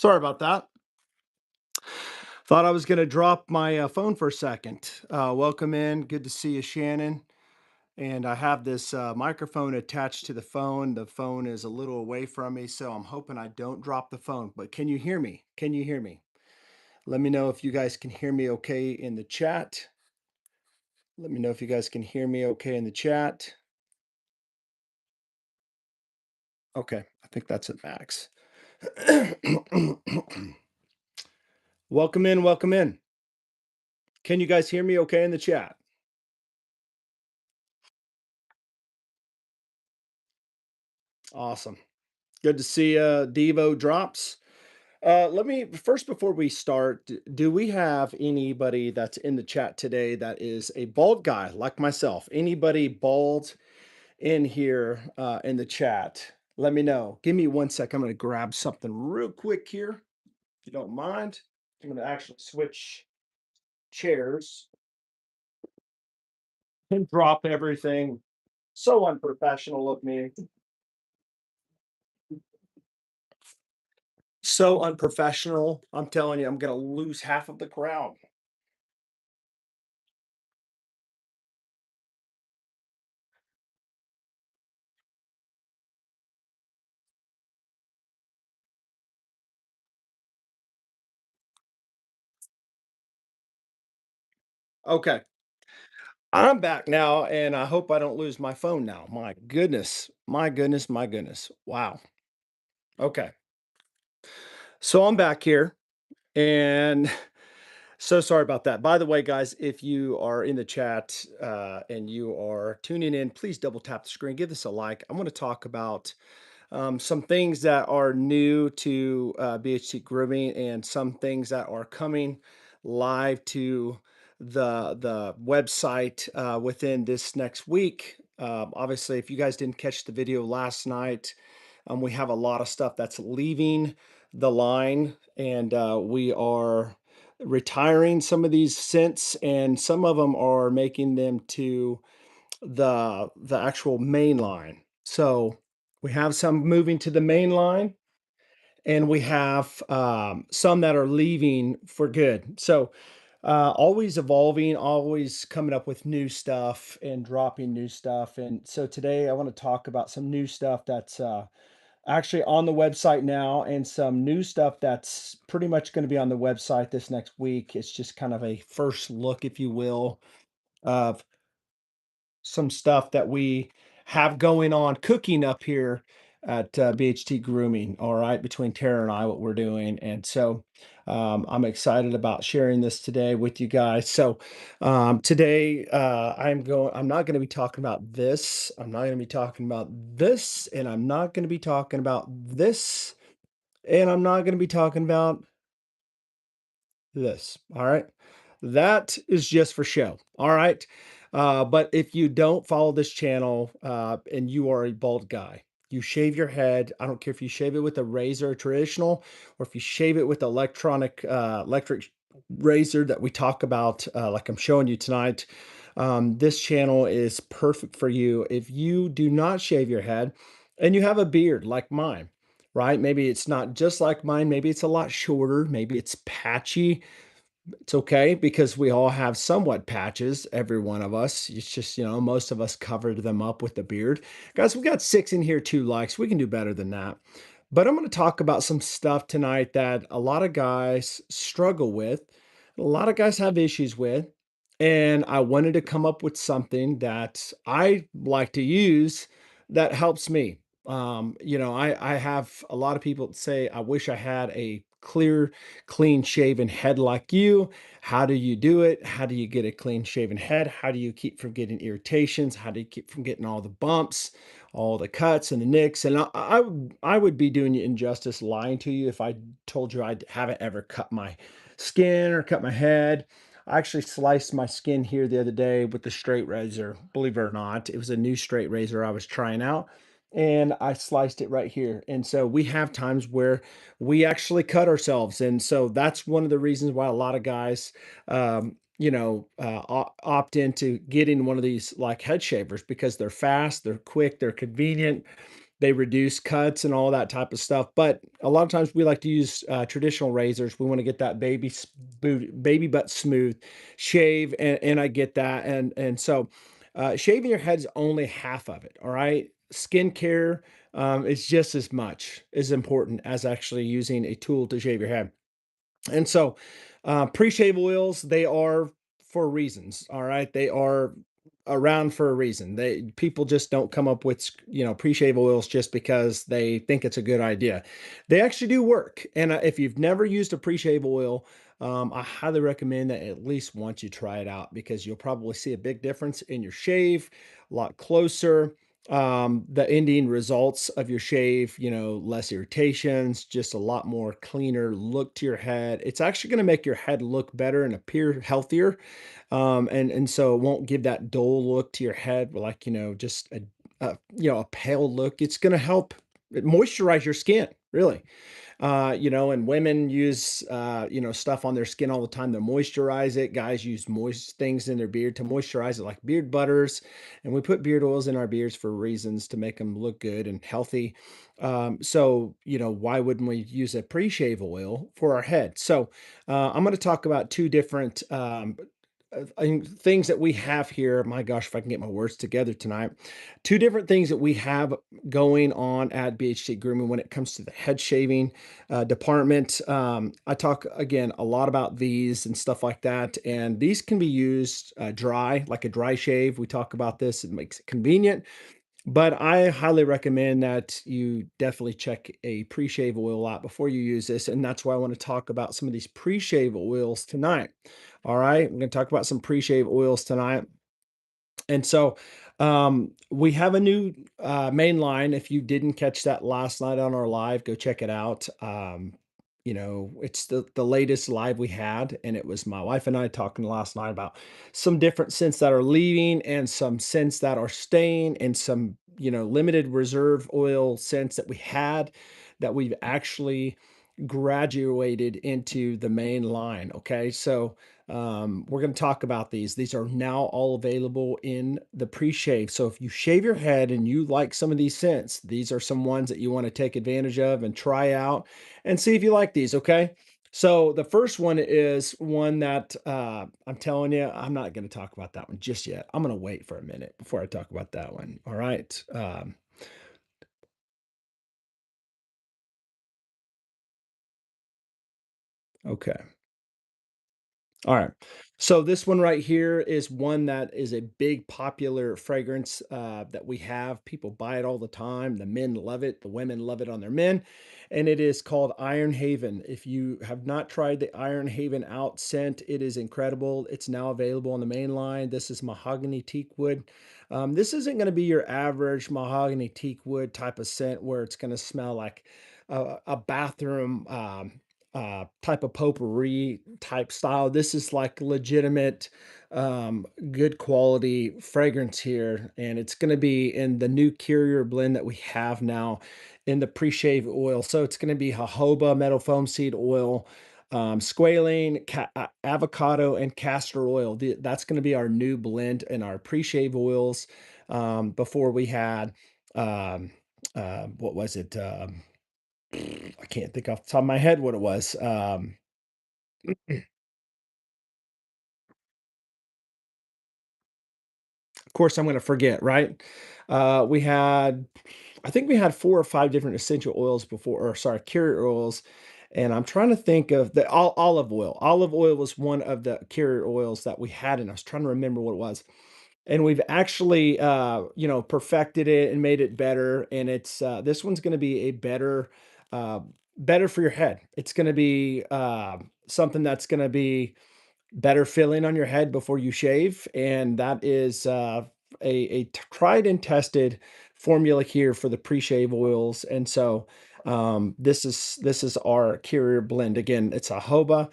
Sorry about that. Thought I was going to drop my phone for a second. Welcome in. Good to see you, Shannon. And I have this microphone attached to the phone. The phone is a little away from me, so I'm hoping I don't drop the phone. But can you hear me? Can you hear me? Let me know if you guys can hear me okay in the chat. Let me know if you guys can hear me okay in the chat. Okay, I think that's at max. Welcome in. Welcome in. Can you guys hear me okay in the chat? Awesome. Good to see Devo drops. Let me first before we start, do we have anybody that's in the chat today that is a bald guy like myself? Anybody bald in here in the chat? Let me know. Give me 1 sec. I'm going to grab something real quick here, if you don't mind. I'm going to actually switch chairs and drop everything. So unprofessional of me. So unprofessional. I'm telling you, I'm going to lose half of the crowd. Okay. I'm back now, and I hope I don't lose my phone now. My goodness. My goodness. My goodness. Wow. Okay. So I'm back here, and so sorry about that. By the way, guys, if you are in the chat and you are tuning in, please double tap the screen, give this a like. I want to talk about some things that are new to BHT Grooming and some things that are coming live to the website within this next week. Obviously, if you guys didn't catch the video last night, we have a lot of stuff that's leaving the line, and we are retiring some of these scents, and some of them are making them to the actual main line. So we have some moving to the main line, and we have some that are leaving for good. So always evolving, always coming up with new stuff and dropping new stuff. And so today I want to talk about some new stuff that's actually on the website now, and some new stuff that's pretty much going to be on the website this next week. It's just kind of a first look, if you will, of some stuff that we have going on cooking up here at BHT Grooming. All right, between Tara and I, what we're doing, and so I'm excited about sharing this today with you guys. So today I'm not going to be talking about this. I'm not going to be talking about this, and I'm not going to be talking about this, and I'm not going to be talking about this. All right. That is just for show. All right. But if you don't follow this channel and you are a bald guy, you shave your head. I don't care if you shave it with a razor traditional, or if you shave it with electric razor that we talk about, like I'm showing you tonight. This channel is perfect for you if you do not shave your head and you have a beard like mine, right? Maybe it's not just like mine. Maybe it's a lot shorter. Maybe it's patchy. It's okay because we all have somewhat patches, every one of us. It's just, most of us covered them up with the beard. Guys, we got 6 in here, 2 likes. We can do better than that. But I'm going to talk about some stuff tonight that a lot of guys struggle with, a lot of guys have issues with. And I wanted to come up with something that I like to use that helps me. I have a lot of people that say, I wish I had a clear, clean shaven head like you. How do you do it? How do you get a clean shaven head? How do you keep from getting irritations? How do you keep from getting all the bumps, all the cuts and the nicks? And I would be doing you injustice lying to you if I told you I haven't ever cut my skin or cut my head. I actually sliced my skin here the other day with the straight razor. Believe it or not, it was a new straight razor I was trying out, and I sliced it right here. And so we have times where we actually cut ourselves. And so that's one of the reasons why a lot of guys, opt into getting one of these like head shavers, because they're fast, they're quick, they're convenient. They reduce cuts and all that type of stuff. But a lot of times we like to use traditional razors. We want to get that baby butt smooth shave, and I get that. And so shaving your head is only half of it. All right, skincare is just as much as important as actually using a tool to shave your head. And so, pre-shave oils, they are for reasons. All right, they are around for a reason. They People just don't come up with pre-shave oils just because they think it's a good idea. They actually do work. And if you've never used a pre-shave oil, I highly recommend that at least once you try it out, because you'll probably see a big difference in your shave, a lot closer. The ending results of your shave, less irritations, just a lot more cleaner look to your head. It's actually going to make your head look better and appear healthier. And so it won't give that dull look to your head, like, just a pale look. It's going to help moisturize your skin, really. And women use, stuff on their skin all the time to moisturize it. Guys use moist things in their beard to moisturize it, like beard butters. And we put beard oils in our beards for reasons to make them look good and healthy. So, why wouldn't we use a pre-shave oil for our head? So, I'm going to talk about two different things that we have here. My gosh, if I can get my words together tonight. Two different things that we have going on at BHT Grooming when it comes to the head shaving department. I talk again a lot about these and stuff like that. And these can be used dry, like a dry shave. We talk about this, it makes it convenient. But I highly recommend that you definitely check a pre-shave oil out before you use this, and that's why I want to talk about some of these pre-shave oils tonight. All right, we're going to talk about some pre-shave oils tonight. And so we have a new main line. If you didn't catch that last night on our live, go check it out. It's the latest live we had, and it was my wife and I talking last night about some different scents that are leaving and some scents that are staying, and some limited reserve oil scents that we had that we've actually graduated into the main line. Okay, so we're going to talk about these. These are now all available in the pre-shave. So if you shave your head and you like some of these scents, these are some ones that you want to take advantage of and try out and see if you like these. Okay. So the first one is one that I'm telling you, I'm not going to talk about that one just yet. I'm going to wait for a minute before I talk about that one. All right. Okay. All right. So this one right here is one that is a big popular fragrance that we have. People buy it all the time. The men love it. The women love it on their men. And it is called Iron Haven. If you have not tried the Iron Haven out scent, it is incredible. It's now available on the main line. This is mahogany teak wood. This isn't going to be your average mahogany teak wood type of scent where it's going to smell like a bathroom. Type of potpourri type style. This is like legitimate, good quality fragrance here, and it's going to be in the new Carrier blend that we have now in the pre-shave oil. So it's going to be jojoba, meadow foam seed oil, squalane, avocado, and castor oil. That's going to be our new blend in our pre-shave oils. Before we had, what was it? I can't think off the top of my head what it was. Of course, I'm gonna forget, right? We had, I think we had 4 or 5 different essential oils before, or sorry, carrier oils, and I'm trying to think of the olive oil. Olive oil was one of the carrier oils that we had, and I was trying to remember what it was. And we've actually, perfected it and made it better, and it's, this one's gonna be a uh, better for your head. It's gonna be, something that's gonna be better filling on your head before you shave, and that is tried and tested formula here for the pre-shave oils. And so this is our carrier blend. Again, it's a jojoba,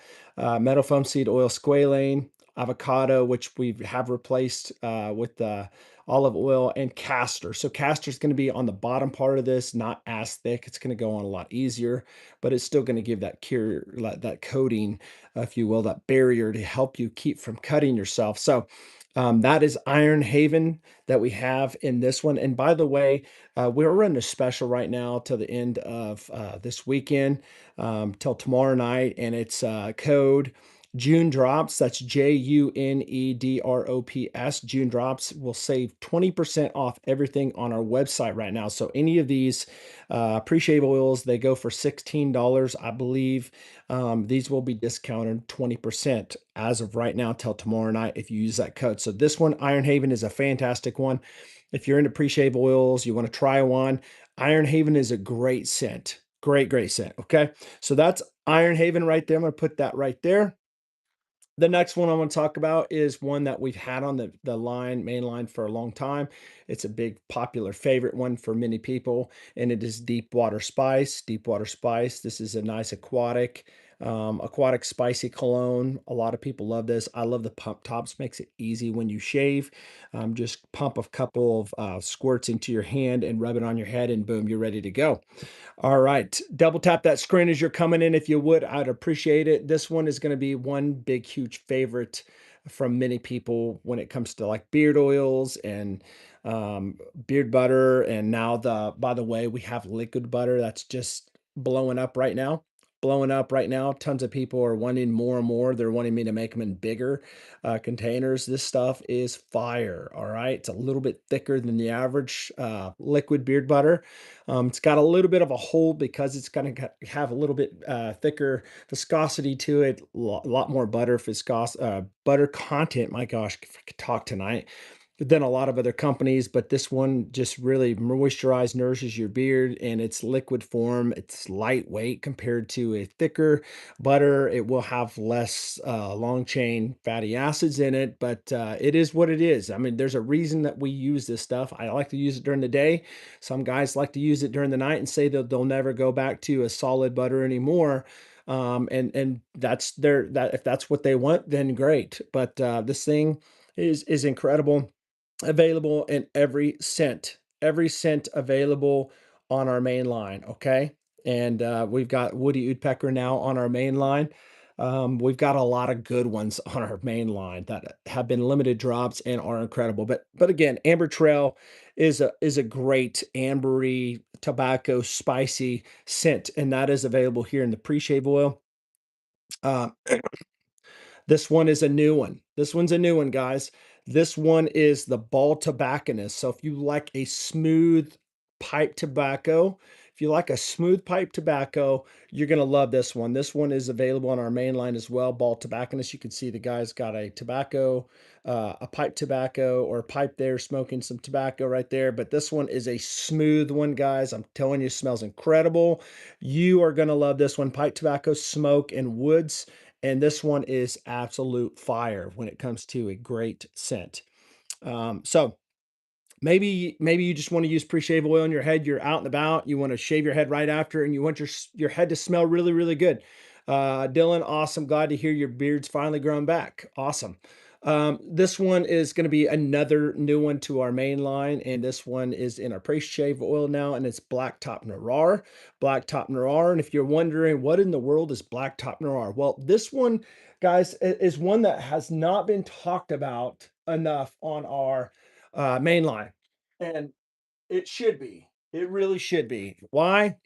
meadow foam seed oil, squalane, avocado, which we have replaced with the olive oil, and castor. So castor is going to be on the bottom part of this, not as thick. It's going to go on a lot easier, but it's still going to give that carrier, that coating, if you will, that barrier to help you keep from cutting yourself. So That is Iron Haven that we have in this one. And by the way, we're running a special right now till the end of this weekend, till tomorrow night, and it's code June Drops. That's JUNEDROPS. June Drops will save 20% off everything on our website right now. So any of these pre-shave oils, they go for $16, I believe. These will be discounted 20% as of right now till tomorrow night if you use that code. So this one, Iron Haven, is a fantastic one. If you're into pre-shave oils, you want to try one, Iron Haven is a great scent. Great, great scent. Okay. So that's Iron Haven right there. I'm going to put that right there. The next one I want to talk about is one that we've had on the main line for a long time. It's a big popular favorite one for many people, and it is Deep Water Spice. Deep Water Spice. This is a nice aquatic spicy cologne. A lot of people love this. I love the pump tops. Makes it easy when you shave. Just pump a couple of squirts into your hand and rub it on your head, and boom, you're ready to go. All right. Double tap that screen as you're coming in if you would. I'd appreciate it. This one is going to be one big, huge favorite from many people when it comes to like beard oils and beard butter. And now by the way, we have liquid butter that's just blowing up right now. Blowing up right now. Tons of people are wanting more and more. They're wanting me to make them in bigger containers. This stuff is fire. All right. It's a little bit thicker than the average liquid beard butter. It's got a little bit of a hold because it's going to have a little bit thicker viscosity to it, a lot more butter content. My gosh, if I could talk tonight, than a lot of other companies, but this one just really moisturizes, nourishes your beard, and it's liquid form. It's lightweight compared to a thicker butter. It will have less long chain fatty acids in it, but it is what it is. I mean, there's a reason that we use this stuff. I like to use it during the day. Some guys like to use it during the night and say that they'll never go back to a solid butter anymore. And that's that if that's what they want, then great. But this thing is incredible, available in every scent available on our main line. Okay. And we've got Woody Woodpecker now on our main line. We've got a lot of good ones on our main line that have been limited drops and are incredible. But again, Amber Trail is a great ambery tobacco spicy scent, and that is available here in the pre-shave oil. Uh, this one is a new one. This one's a new one, guys. This one is the Ball Tobacconist. So if you like a smooth pipe tobacco, if you like a smooth pipe tobacco, you're going to love this one. This one is available on our main line as well. Ball Tobacconist. You can see the guy's got a pipe tobacco or a pipe there smoking some tobacco right there. But this one is a smooth one, guys. I'm telling you, it smells incredible. You are going to love this one. Pipe tobacco, smoke, and woods. And this one is absolute fire when it comes to a great scent. So maybe you just want to use pre-shave oil on your head. You're out and about. You want to shave your head right after, and you want your head to smell really, really good. Dylan, awesome. Glad to hear your beard's finally grown back. Awesome. This one is going to be another new one to our main line, and this one is in our pre-shave oil now, and it's Blacktop Noir. Blacktop Noir. And if you're wondering what in the world is Blacktop Noir, well, this one, guys, is one that has not been talked about enough on our main line. And it should be. It really should be. Why?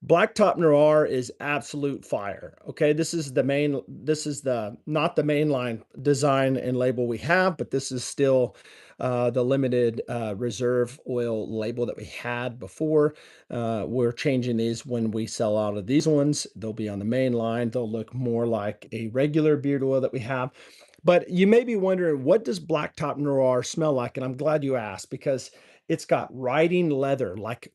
Blacktop Noir is absolute fire. Okay, this is the not the mainline design and label we have, but this is still the limited reserve oil label that we had before. We're changing these when we sell out of these ones. They'll be on the main line. They'll look more like a regular beard oil that we have. But you may be wondering, what does Blacktop Noir smell like? And I'm glad you asked, because it's got riding leather, like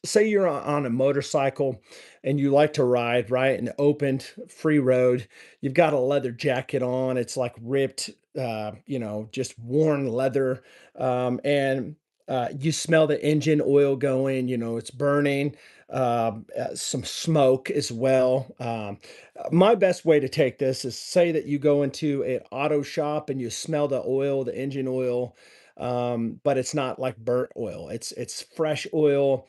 say you're on a motorcycle and you like to ride, right? An open, free road. You've got a leather jacket on. It's like ripped, just worn leather. And you smell the engine oil going, it's burning, some smoke as well. My best way to take this is, say that you go into an auto shop and you smell the oil, the engine oil, but it's not like burnt oil. It's fresh oil.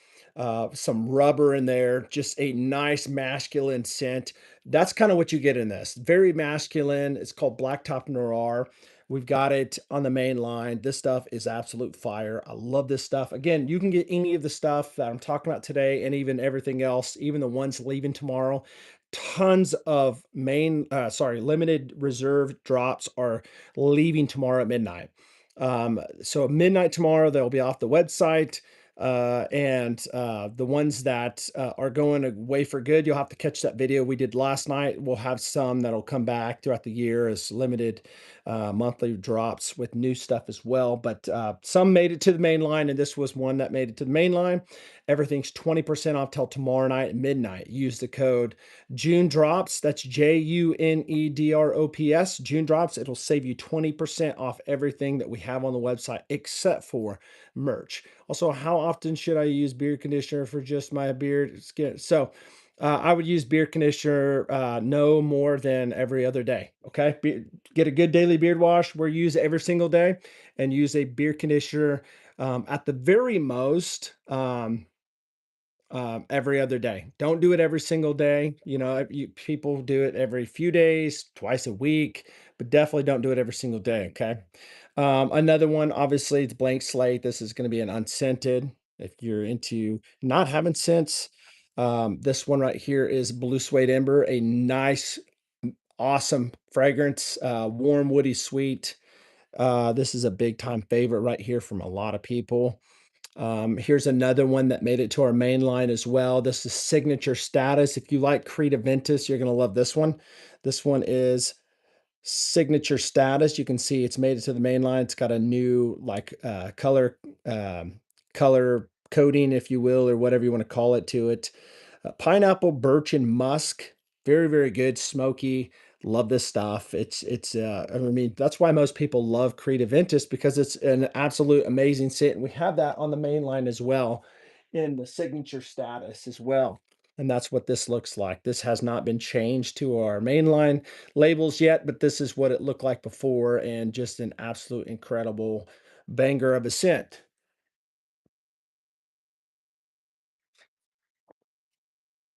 some rubber in there, just a nice masculine scent. That's kind of what you get in this. Very masculine. It's called Blacktop Noir. We've got it on the main line. This stuff is absolute fire. I love this stuff. Again, you can get any of the stuff that I'm talking about today and even everything else, even the ones leaving tomorrow. Tons of limited reserve drops are leaving tomorrow at midnight. So at midnight tomorrow, they'll be off the website. And the ones that are going away for good, you'll have to catch that video we did last night. We'll have some that'll come back throughout the year as limited monthly drops with new stuff as well. But some made it to the main line, and this was one that made it to the main line. Everything's 20% off till tomorrow night at midnight. Use the code June Drops. That's JUNEDROPS. June Drops. It'll save you 20% off everything that we have on the website except for merch. Also, how often should I use beard conditioner for just my beard skin? So, I would use beard conditioner no more than every other day. Okay, get a good daily beard wash. Where you use it every single day, and use a beard conditioner at the very most. Every other day. Don't do it every single day. People do it every few days, twice a week, but definitely don't do it every single day. Okay. Another one, obviously, it's blank slate. This is going to be an unscented. If you're into not having scents, this one right here is Blue Suede Ember, a nice, awesome fragrance, warm, woody, sweet. This is a big time favorite right here from a lot of people. Here's another one that made it to our main line as well. This is Signature Status. If you like Creed Aventus, you're going to love this one. This one is Signature Status. You can see it's made it to the main line. It's got a new um, color coding, if you will, or whatever you want to call it to it. Pineapple, birch, and musk. Very, very good. Smoky. Love this stuff. I mean, that's why most people love Creed Aventus because it's an absolute amazing scent. And we have that on the main line as well in the signature status as well. And that's what this looks like. This has not been changed to our mainline labels yet, but this is what it looked like before and just an absolute incredible banger of a scent.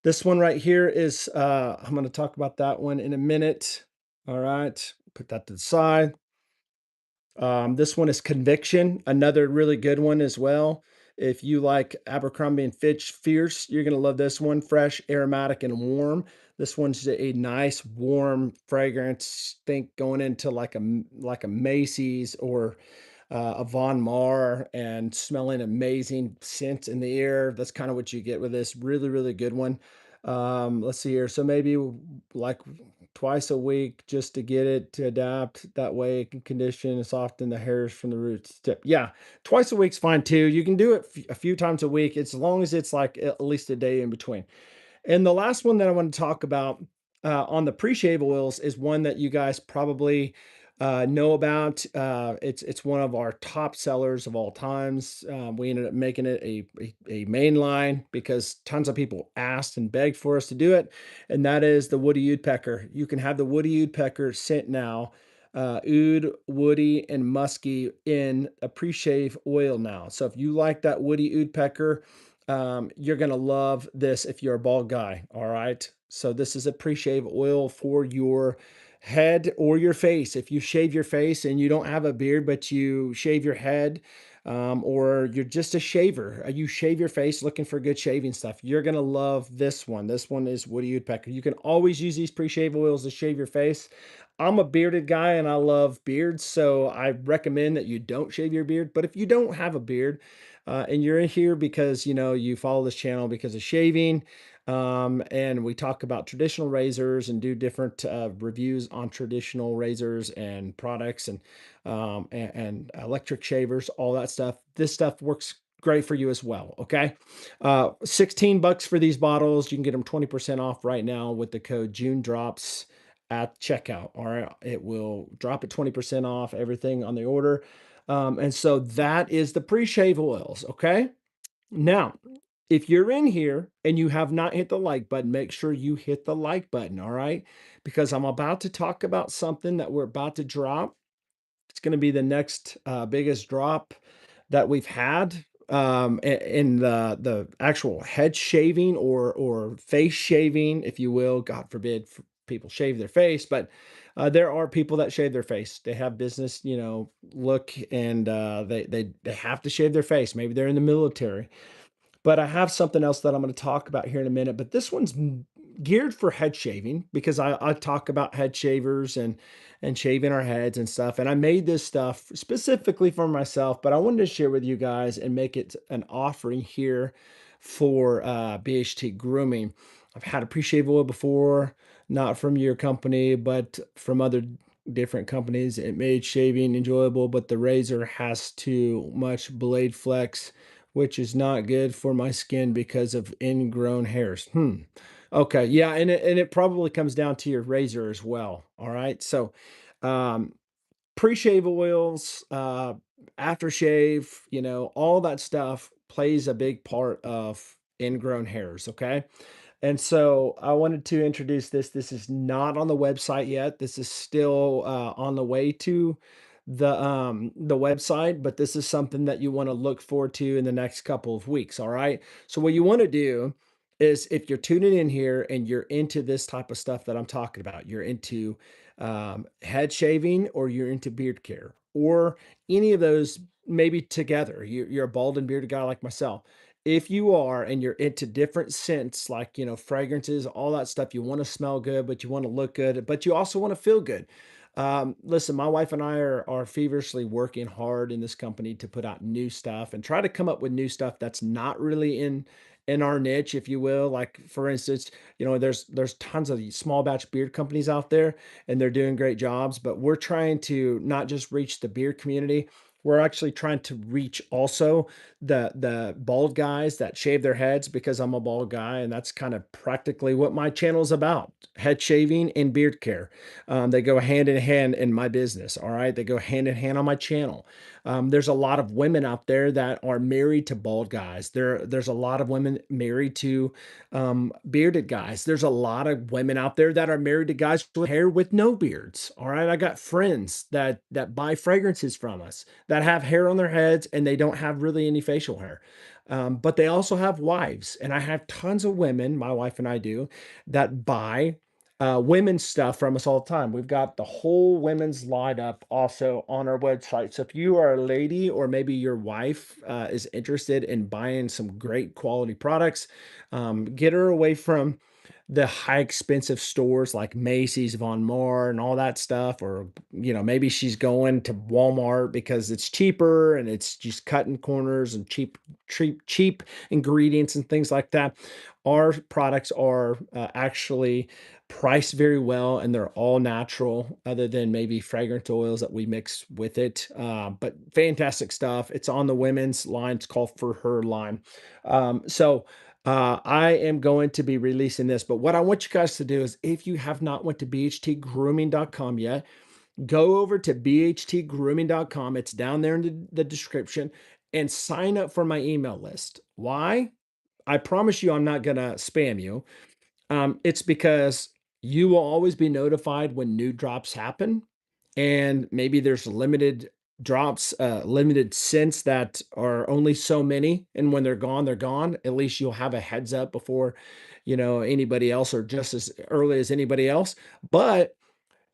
This one right here is, I'm going to talk about that one in a minute. All right, put that to the side. This one is Conviction, another really good one as well. If you like Abercrombie and Fitch Fierce, you're gonna love this one. Fresh, aromatic, and warm. This one's a nice, warm fragrance. Think going into like a Macy's or a Von Mar and smelling amazing scents in the air. That's kind of what you get with this. Really, really good one. Let's see here. So maybe like twice a week just to get it to adapt. That way it can condition and soften the hairs from the roots tip. Yeah, twice a week's fine too. You can do it a few times a week as long as it's like at least a day in between. And the last one that I want to talk about on the pre-shave oils is one that you guys probably know about. It's one of our top sellers of all times. We ended up making it a main line because tons of people asked and begged for us to do it, and that is the woody woodpecker. You can have the woody woodpecker scent now. Oud, woody, and musky in a pre-shave oil now. So if you like that woody woodpecker, you're gonna love this if you're a bald guy. All right. So this is a pre-shave oil for your head or your face. If you shave your face and you don't have a beard, but you shave your head, or you're just a shaver, you shave your face looking for good shaving stuff, you're gonna love this one. This one is Woody Woodpecker. You can always use these pre-shave oils to shave your face. I'm a bearded guy and I love beards, so I recommend that you don't shave your beard. But if you don't have a beard, and you're in here because you follow this channel because of shaving, and we talk about traditional razors and do different reviews on traditional razors and products and electric shavers, all that stuff. This stuff works great for you as well. Okay. 16 bucks for these bottles. You can get them 20% off right now with the code June Drops at checkout. All right. It will drop at 20% off everything on the order. And so that is the pre-shave oils. Okay. Now, if you're in here and you have not hit the like button, make sure you hit the like button. All right. Because I'm about to talk about something that we're about to drop. It's going to be the next biggest drop that we've had in the actual head shaving or face shaving, if you will. God forbid people shave their face, but there are people that shave their face. They have business, look, and they have to shave their face. Maybe they're in the military, but I have something else that I'm going to talk about here in a minute. But this one's geared for head shaving because I talk about head shavers and shaving our heads and stuff. And I made this stuff specifically for myself, but I wanted to share with you guys and make it an offering here for BHT Grooming. I've had a pre-shave oil before, not from your company, but from other different companies. It made shaving enjoyable, but the razor has too much blade flex, which is not good for my skin because of ingrown hairs. Okay, yeah, and it probably comes down to your razor as well. All right, so um, pre-shave oils, aftershave, all that stuff plays a big part of ingrown hairs. Okay, and so I wanted to introduce this. This is not on the website yet. This is still on the way to the website, but this is something that you want to look forward to in the next couple of weeks. All right. So what you want to do is if you're tuning in here and you're into this type of stuff that I'm talking about, you're into head shaving or you're into beard care or any of those maybe together. You're a bald and bearded guy like myself. If you are and you're into different scents, like, fragrances, all that stuff, you want to smell good, but you want to look good, but you also want to feel good. Listen, my wife and I are feverishly working hard in this company to put out new stuff and try to come up with new stuff that's not really in our niche, if you will. Like for instance, there's tons of these small batch beard companies out there and they're doing great jobs, but we're trying to not just reach the beard community, we're actually trying to reach also the bald guys that shave their heads because I'm a bald guy, and that's kind of practically what my channel is about: head shaving and beard care. They go hand in hand in my business. All right, they go hand in hand on my channel. There's a lot of women out there that are married to bald guys. There's a lot of women married to bearded guys. There's a lot of women out there that are married to guys with hair with no beards. All right, I got friends that buy fragrances from us that have hair on their heads and they don't have really any facial hair. But they also have wives, and I have tons of women, my wife and I do, that buy women's stuff from us all the time. We've got the whole women's lineup also on our website. So if you are a lady or maybe your wife is interested in buying some great quality products, get her away from the high expensive stores like Macy's, Von Maur, and all that stuff. Or, maybe she's going to Walmart because it's cheaper and it's just cutting corners and cheap ingredients and things like that. Our products are actually priced very well and they're all natural, other than maybe fragrance oils that we mix with it. But fantastic stuff. It's on the women's line. It's called For Her line. So I am going to be releasing this, but what I want you guys to do is, if you have not went to bhtgrooming.com yet, go over to bhtgrooming.com. It's down there in the description, and sign up for my email list. Why? I promise you I'm not going to spam you. It's because you will always be notified when new drops happen, and maybe there's limited drops, limited scents that are only so many, and when they're gone, they're gone. At least you'll have a heads up before, anybody else, or just as early as anybody else. But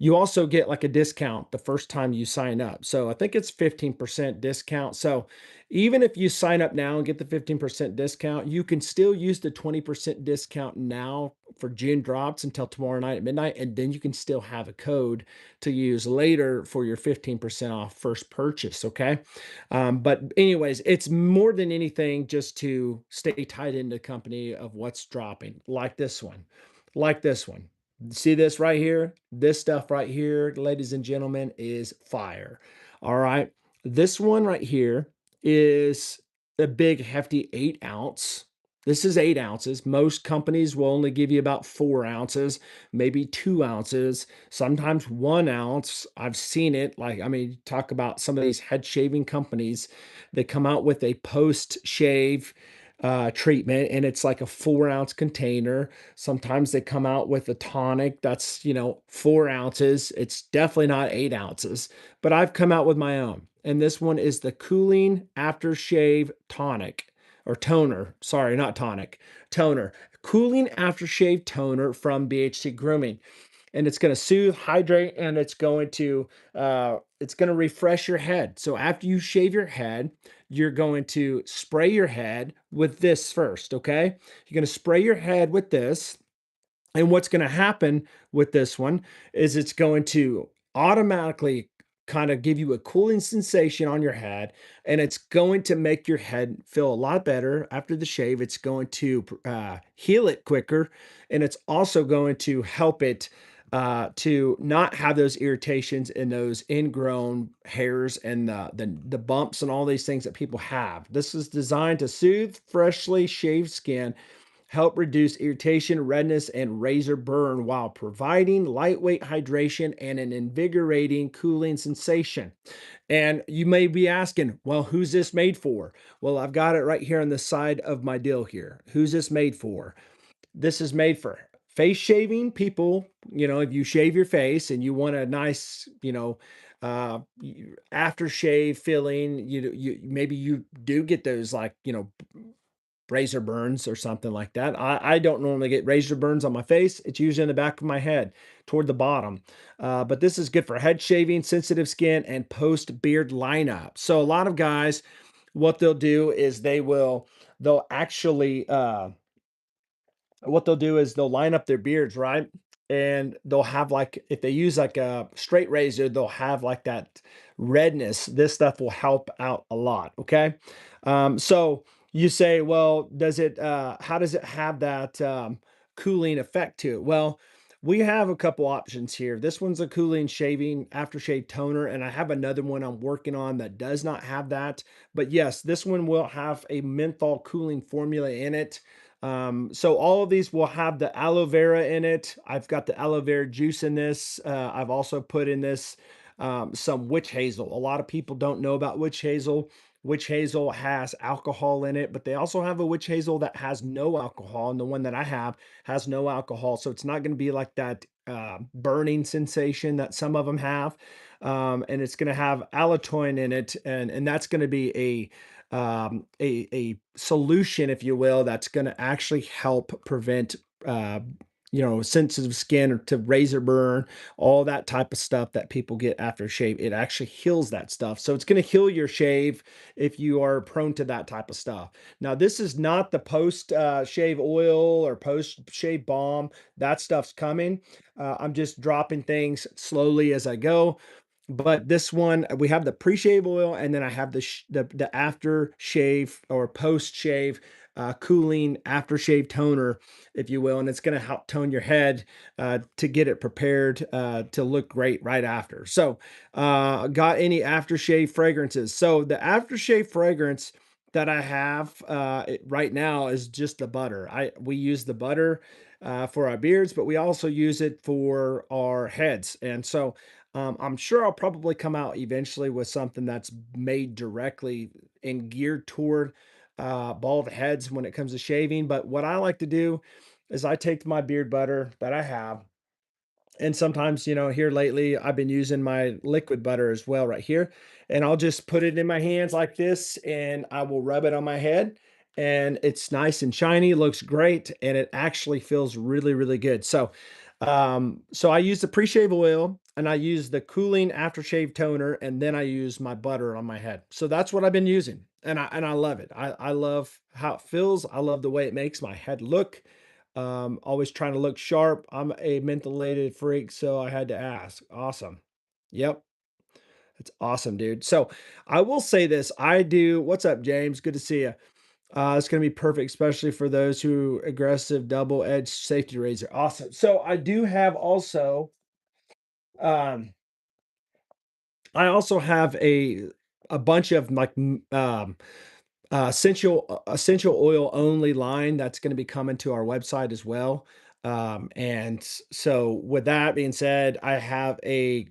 you also get like a discount the first time you sign up. So I think it's 15% discount. So even if you sign up now and get the 15% discount, you can still use the 20% discount now for June drops until tomorrow night at midnight. And then you can still have a code to use later for your 15% off first purchase. Okay. But anyways, it's more than anything just to stay tied into the company of what's dropping, like this one, like this one. See this right here? This stuff right here, ladies and gentlemen, is fire. All right. This one right here is a big, hefty 8 ounce. This is 8 ounces. Most companies will only give you about 4 ounces, maybe 2 ounces, sometimes 1 ounce. I've seen it. Like, I mean, talk about some of these head shaving companies that come out with a post shave treatment, and it's like a 4 ounce container. Sometimes they come out with a tonic that's, 4 ounces. It's definitely not 8 ounces, but I've come out with my own. and this one is the Cooling Aftershave Tonic or Toner. Sorry, not tonic, toner. Cooling Aftershave Toner from BHT Grooming, and it's going to soothe, hydrate, and it's going to refresh your head. So after you shave your head, you're going to spray your head with this first. Okay, you're going to spray your head with this, and what's going to happen with this one is it's going to automatically kind of give you a cooling sensation on your head, and it's going to make your head feel a lot better after the shave. It's going to heal it quicker, and it's also going to help it to not have those irritations and those ingrown hairs and the bumps and all these things that people have. This is designed to soothe freshly shaved skin, help reduce irritation, redness, and razor burn while providing lightweight hydration and an invigorating cooling sensation. And you may be asking, well, who's this made for? Well, I've got it right here on the side of my deal here. Who's this made for? This is made for face shaving people. If you shave your face and you want a nice, aftershave feeling, maybe you do get those, like, razor burns or something like that. I don't normally get razor burns on my face. It's usually in the back of my head toward the bottom. But this is good for head shaving, sensitive skin, and post beard lineup. So a lot of guys, what they'll do is they'll actually what they'll do is they'll line up their beards, right? And they'll have, like, if they use like a straight razor, they'll have like that redness. This stuff will help out a lot. Okay. So you say, well, how does it have that cooling effect to it? Well, we have a couple options here. This one's a cooling shaving aftershave toner, and I have another one I'm working on that does not have that. But yes, this one will have a menthol cooling formula in it. So all of these will have the aloe vera in it. I've got the aloe vera juice in this. I've also put in this some witch hazel. A lot of people don't know about witch hazel. Witch hazel has alcohol in it, but they also have a witch hazel that has no alcohol. And the one that I have has no alcohol. So it's not going to be like that burning sensation that some of them have. And it's going to have allantoin in it. And that's going to be a solution, if you will, that's going to actually help prevent uh, sensitive skin or to razor burn, all that type of stuff that people get after a shave. It actually heals that stuff. So it's going to heal your shave if you are prone to that type of stuff. Now, this is not the post shave oil or post shave balm. That stuff's coming. I'm just dropping things slowly as I go. But this one, we have the pre-shave oil, and then I have the after shave or post shave cooling aftershave toner, if you will, and it's going to help tone your head to get it prepared to look great right after. So, got any aftershave fragrances? So the aftershave fragrance that I have right now is just the butter. We use the butter for our beards, but we also use it for our heads, and so. I'm sure I'll probably come out eventually with something that's made directly and geared toward bald heads when it comes to shaving. But what I like to do is I take my beard butter that I have, and sometimes, here lately, I've been using my liquid butter as well right here. And I'll just put it in my hands like this, and I will rub it on my head. And it's nice and shiny, looks great, and it actually feels really, really good. So I use the pre-shave oil, and I use the cooling aftershave toner, and then I use my butter on my head. So that's what I've been using. And I love it. I love how it feels. I love the way it makes my head look. Always trying to look sharp. I'm a mentholated freak, so I had to ask. Awesome. Yep, it's awesome, dude. So I will say this. I do. What's up, James? Good to see you. It's going to be perfect, especially for those who aggressive double edged safety razor. Awesome. So I do have also. Um, I also have a bunch of like essential oil only line that's going to be coming to our website as well. So with that being said, I have a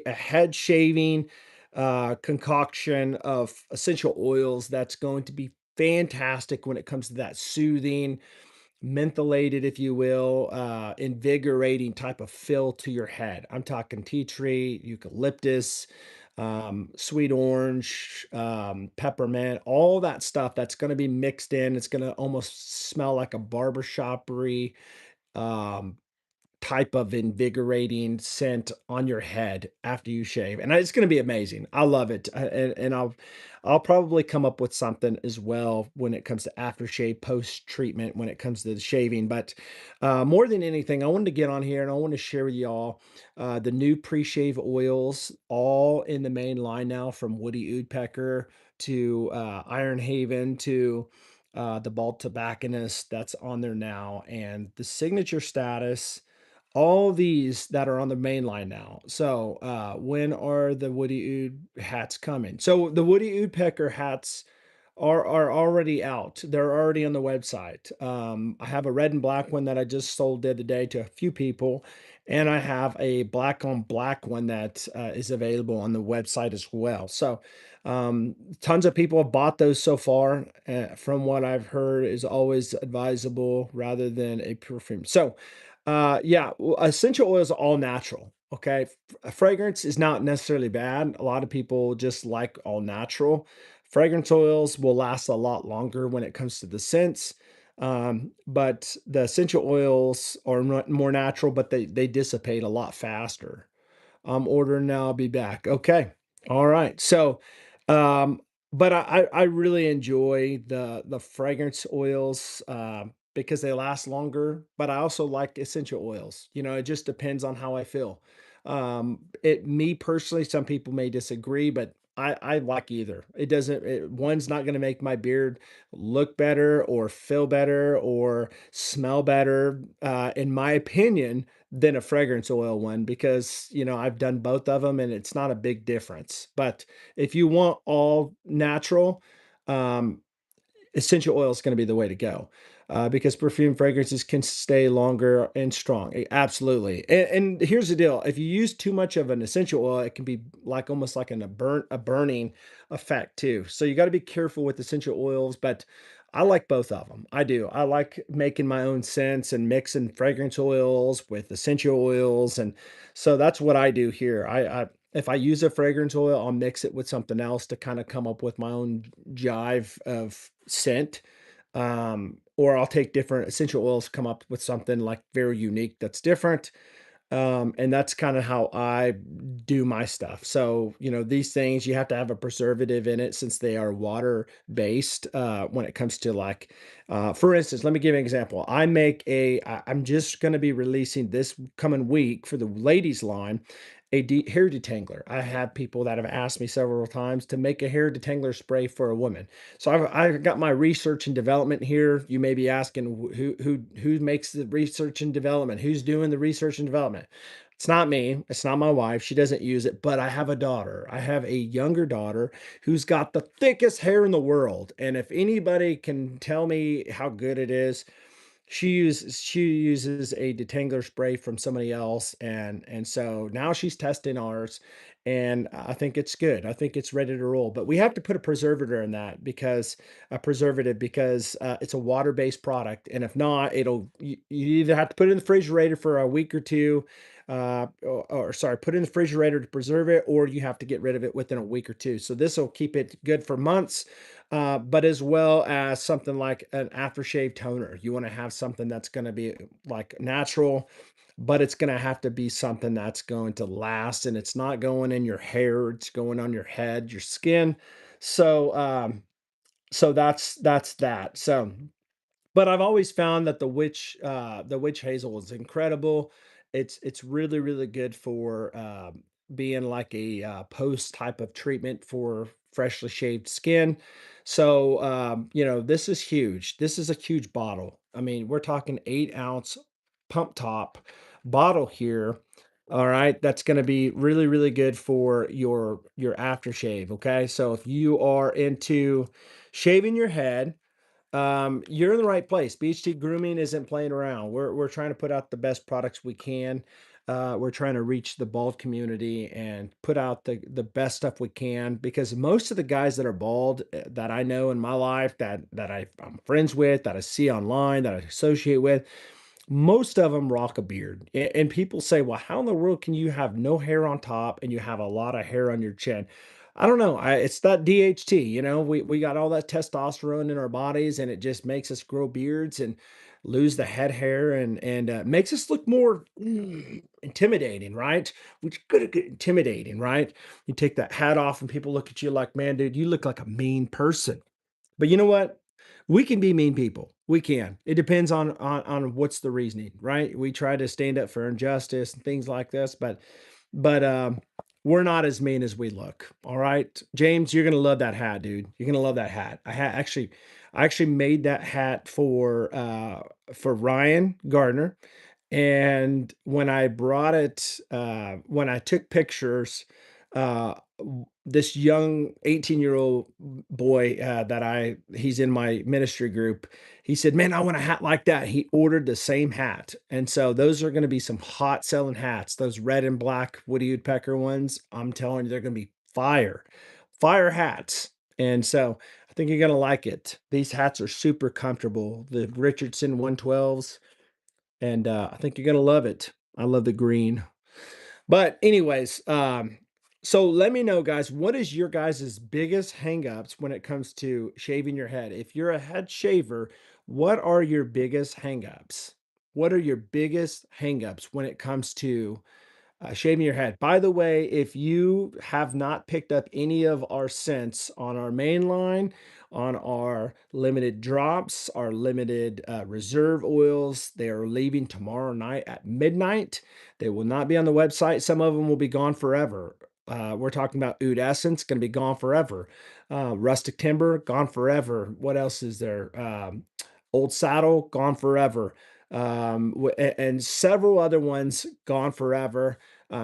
head shaving concoction of essential oils that's going to be fantastic when it comes to that soothing, mentholated, if you will, invigorating type of feel to your head. I'm talking tea tree, eucalyptus, sweet orange, peppermint, all that stuff that's going to be mixed in. It's going to almost smell like a barbershoppery um, type of invigorating scent on your head after you shave, and it's gonna be amazing. I love it, and I'll probably come up with something as well when it comes to aftershave, post-treatment, when it comes to the shaving, but, more than anything, I wanted to get on here and I want to share with y'all, the new pre-shave oils all in the main line now from Woody Woodpecker to, Iron Haven to, the Bald Tobacconist that's on there now, and the signature status all these that are on the main line now. So, when are the Woody Ood hats coming? So the Woody Woodpecker hats are already out. They're already on the website. I have a red and black one that I just sold the other day to a few people, and I have a black on black one that is available on the website as well. So, tons of people have bought those so far. From what I've heard, is always advisable rather than a perfume. So, yeah, essential oils are all natural. Okay, a fragrance is not necessarily bad. A lot of people just like all natural. Fragrance oils will last a lot longer when it comes to the scents, but the essential oils are more natural, but they dissipate a lot faster. I'm ordering now. I'll be back. Okay. All right. So, um, but I really enjoy the fragrance oils because they last longer. But I also like essential oils. You know, it just depends on how I feel. It me personally, some people may disagree, but I like either. It doesn't. One's not going to make my beard look better or feel better or smell better. In my opinion than a fragrance oil one because, you know, I've done both of them and it's not a big difference. But if you want all natural, um, essential oil is going to be the way to go because perfume fragrances can stay longer and strong. Absolutely. And here's the deal: if you use too much of an essential oil, it can be like almost like a burning effect too. So you got to be careful with essential oils. But I like both of them. I do. I like making my own scents and mixing fragrance oils with essential oils, and so that's what I do here. I if I use a fragrance oil, I'll mix it with something else to kind of come up with my own jive of scent. Or I'll take different essential oils, come up with something like very unique that's different. And that's kind of how I do my stuff. So, you know, these things you have to have a preservative in it since they are water based. When it comes to like, for instance, let me give you an example. I'm just going to be releasing this coming week for the ladies line hair detangler. I have people that have asked me several times to make a hair detangler spray for a woman. So I've got my research and development here. You may be asking who makes the research and development? Who's doing the research and development? It's not me. It's not my wife. She doesn't use it, but I have a daughter. I have a younger daughter who's got the thickest hair in the world. And if anybody can tell me how good it is, she uses a detangler spray from somebody else, and so now she's testing ours, and I think it's good. I think it's ready to roll, but we have to put a preservative because it's a water-based product, and if not, you either have to put it in the refrigerator for a week or two, or sorry, put it in the refrigerator to preserve it, or you have to get rid of it within a week or two. So this will keep it good for months, but as well as something like an aftershave toner. You want to have something that's going to be like natural, but it's going to have to be something that's going to last and it's not going in your hair, it's going on your head, your skin. So, so that's that. So, but I've always found that the witch hazel is incredible. It's really, really good for, being like a, post type of treatment for freshly shaved skin. So, you know, this is huge. This is a huge bottle. I mean, we're talking 8-ounce pump top bottle here. All right, that's gonna be really, really good for your aftershave, okay? So if you are into shaving your head, you're in the right place. BHT Grooming isn't playing around. We're trying to put out the best products we can. We're trying to reach the bald community and put out the best stuff we can because most of the guys that are bald that I know in my life that I'm friends with, that I see online, that I associate with, most of them rock a beard. And people say, well, how in the world can you have no hair on top and you have a lot of hair on your chin? I don't know. It's that DHT, we got all that testosterone in our bodies and it just makes us grow beards and lose the head hair and makes us look more intimidating, right? Which good at intimidating, right? You take that hat off and people look at you like, man, dude, you look like a mean person. But you know what? We can be mean people. We can. It depends on what's the reasoning, right? We try to stand up for injustice and things like this, but we're not as mean as we look. All right, James, you're gonna love that hat, dude. You're gonna love that hat. I actually made that hat for Ryan Gardner, and when I took pictures, this young 18-year-old boy he's in my ministry group. He said, "Man, I want a hat like that." He ordered the same hat. And so those are going to be some hot selling hats. Those red and black Woody Woodpecker ones. I'm telling you, they're going to be fire hats. And so I think you're going to like it. These hats are super comfortable. The Richardson 112s. And I think you're gonna love it. I love the green. But anyways, so let me know, guys, what is your guys' biggest hangups when it comes to shaving your head? If you're a head shaver, what are your biggest hangups? What are your biggest hangups when it comes to shaving your head? By the way, if you have not picked up any of our scents on our main line, on our limited drops, our limited reserve oils, they are leaving tomorrow night at midnight. They will not be on the website. Some of them will be gone forever. We're talking about Oud Essence, going to be gone forever. Rustic Timber, gone forever. What else is there? Old Saddle, gone forever. And several other ones gone forever.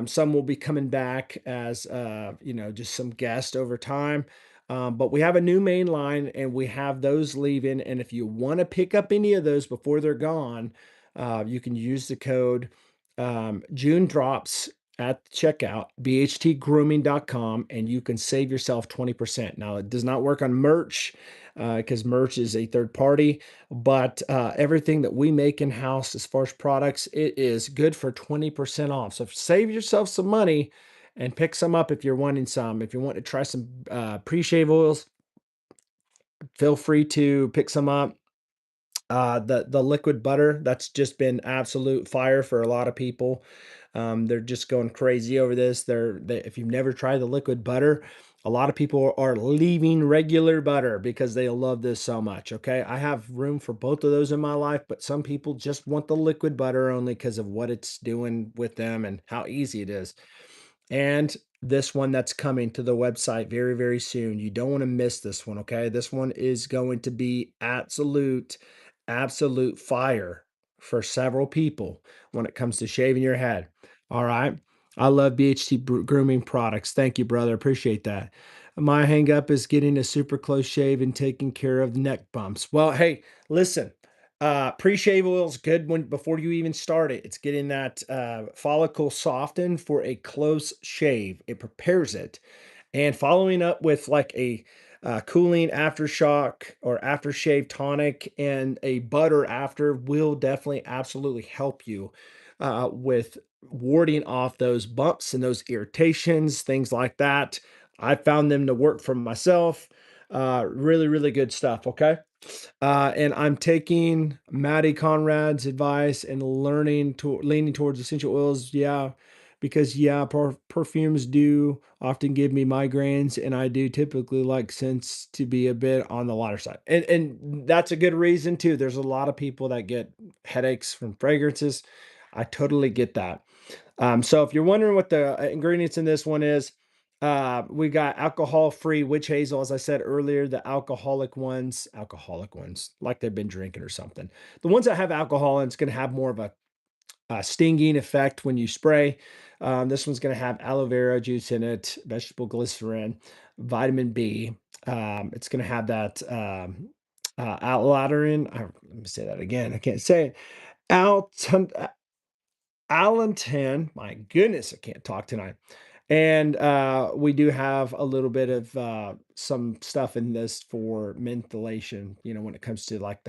Some will be coming back as just some guest over time. But we have a new main line and we have those leaving. And if you want to pick up any of those before they're gone, you can use the code June Drops at checkout, bhtgrooming.com, and you can save yourself 20%. Now, it does not work on merch because merch is a third party, but everything that we make in house as far as products, it is good for 20% off. So save yourself some money and pick some up if you're wanting some. If you want to try some pre-shave oils, feel free to pick some up. The liquid butter, that's just been absolute fire for a lot of people. They're just going crazy over this. If you've never tried the liquid butter, a lot of people are leaving regular butter because they love this so much. Okay, I have room for both of those in my life, but some people just want the liquid butter only because of what it's doing with them and how easy it is. And this one that's coming to the website very, very soon. You don't want to miss this one, okay? This one is going to be absolute fire for several people when it comes to shaving your head. All right. I love BHT grooming products. Thank you, brother. Appreciate that. My hang up is getting a super close shave and taking care of neck bumps. Well, hey, listen, pre-shave oil is good when before you even start it. It's getting that follicle softened for a close shave. It prepares it, and following up with like a cooling aftershock or aftershave tonic and a butter after will definitely absolutely help you with warding off those bumps and those irritations, things like that. I found them to work for myself. Really, really good stuff. Okay. And I'm taking Maddie Conrad's advice and leaning towards essential oils. Yeah, because yeah, perfumes do often give me migraines, and I do typically like scents to be a bit on the lighter side. And that's a good reason too. There's a lot of people that get headaches from fragrances. I totally get that. So if you're wondering what the ingredients in this one is, we got alcohol-free witch hazel, as I said earlier, the alcoholic ones, like they've been drinking or something. The ones that have alcohol in, it's going to have more of a stinging effect when you spray. This one's going to have aloe vera juice in it, vegetable glycerin, vitamin B. It's going to have that let me say that again. I can't say it. Alton, Allenton, my goodness, I can't talk tonight. And we do have a little bit of some stuff in this for mentholation, when it comes to like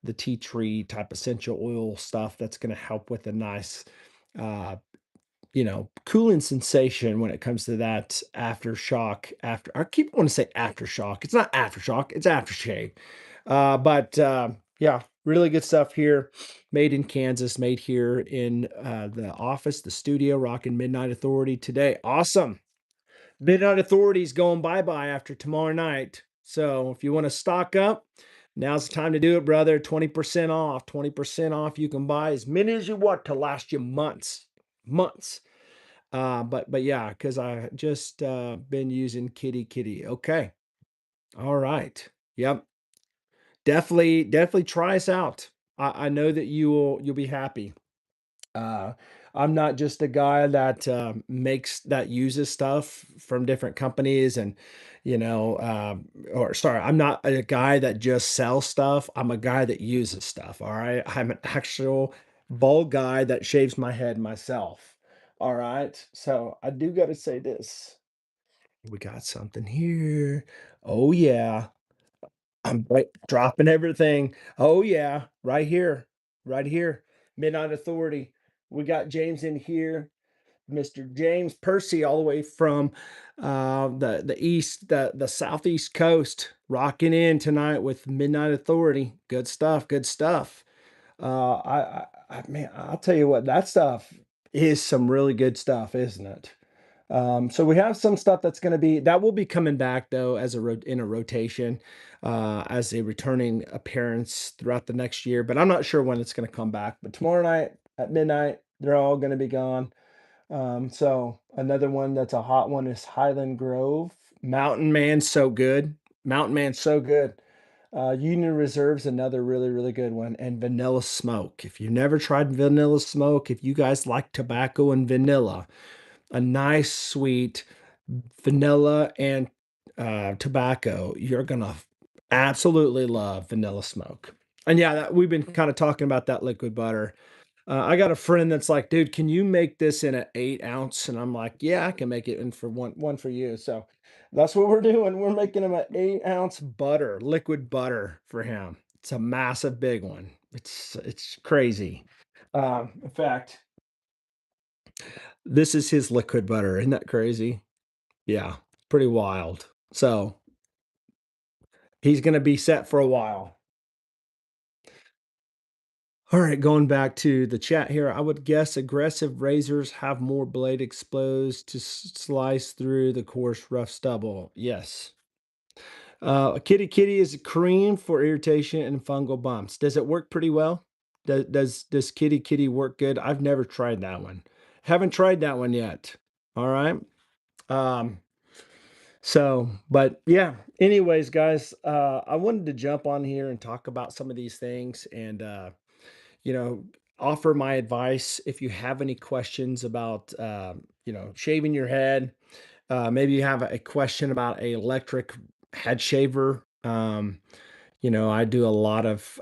the tea tree type essential oil stuff that's going to help with a nice uh, cooling sensation when it comes to that aftershock. After I keep wanting to say aftershock. It's not aftershock, it's aftershave. But yeah, really good stuff here. Made in Kansas, made here in the office, the studio, rocking Midnight Authority today. Awesome. Midnight Authority's going bye-bye after tomorrow night. So if you want to stock up, now's the time to do it, brother. 20% off. 20% off. You can buy as many as you want to last you months. Months. But yeah, because I just been using Kitty Kitty. Okay. All right. Yep. Definitely try us out. I know that you'll be happy. Uh, I'm not just a guy that uses stuff from different companies and or sorry, I'm not a guy that just sells stuff. I'm a guy that uses stuff. All right. I'm an actual bald guy that shaves my head myself. All right. So I do got to say this. We got something here. Oh yeah. I'm right, dropping everything. Oh yeah, right here, right here. Midnight Authority. We got James in here, Mr. James Percy, all the way from the east, the southeast coast, rocking in tonight with Midnight Authority. Good stuff. Good stuff. Man, I'll tell you what, that stuff is some really good stuff, isn't it? So we have some stuff that will be coming back though as in a rotation, as a returning appearance throughout the next year. But I'm not sure when it's going to come back. But tomorrow night at midnight, they're all going to be gone. So another one that's a hot one is Highland Grove. Mountain Man, so good. Mountain Man, so good. Union Reserve's another really good one, and Vanilla Smoke. If you've never tried Vanilla Smoke, if you guys like tobacco and vanilla, a nice sweet vanilla and tobacco, you're gonna absolutely love Vanilla Smoke. And yeah, we've been kind of talking about that liquid butter. I got a friend that's like, dude, can you make this in an 8 ounce? And I'm like, yeah, I can make it in for one for you. So that's what we're doing. We're making him an 8 ounce butter, liquid butter for him. It's a massive big one. It's crazy. In fact, this is his liquid butter. Isn't that crazy? Yeah, pretty wild. So he's gonna be set for a while. All right, going back to the chat here, I would guess aggressive razors have more blade exposed to slice through the coarse, rough stubble. Yes. Kitty Kitty is cream for irritation and fungal bumps. Does it work pretty well? Does Kitty Kitty work good? I've never tried that one. Haven't tried that one yet. All right. Um, but yeah, anyways, guys, I wanted to jump on here and talk about some of these things and, you know, offer my advice if you have any questions about, shaving your head. Maybe you have a question about a electric head shaver. I do a lot of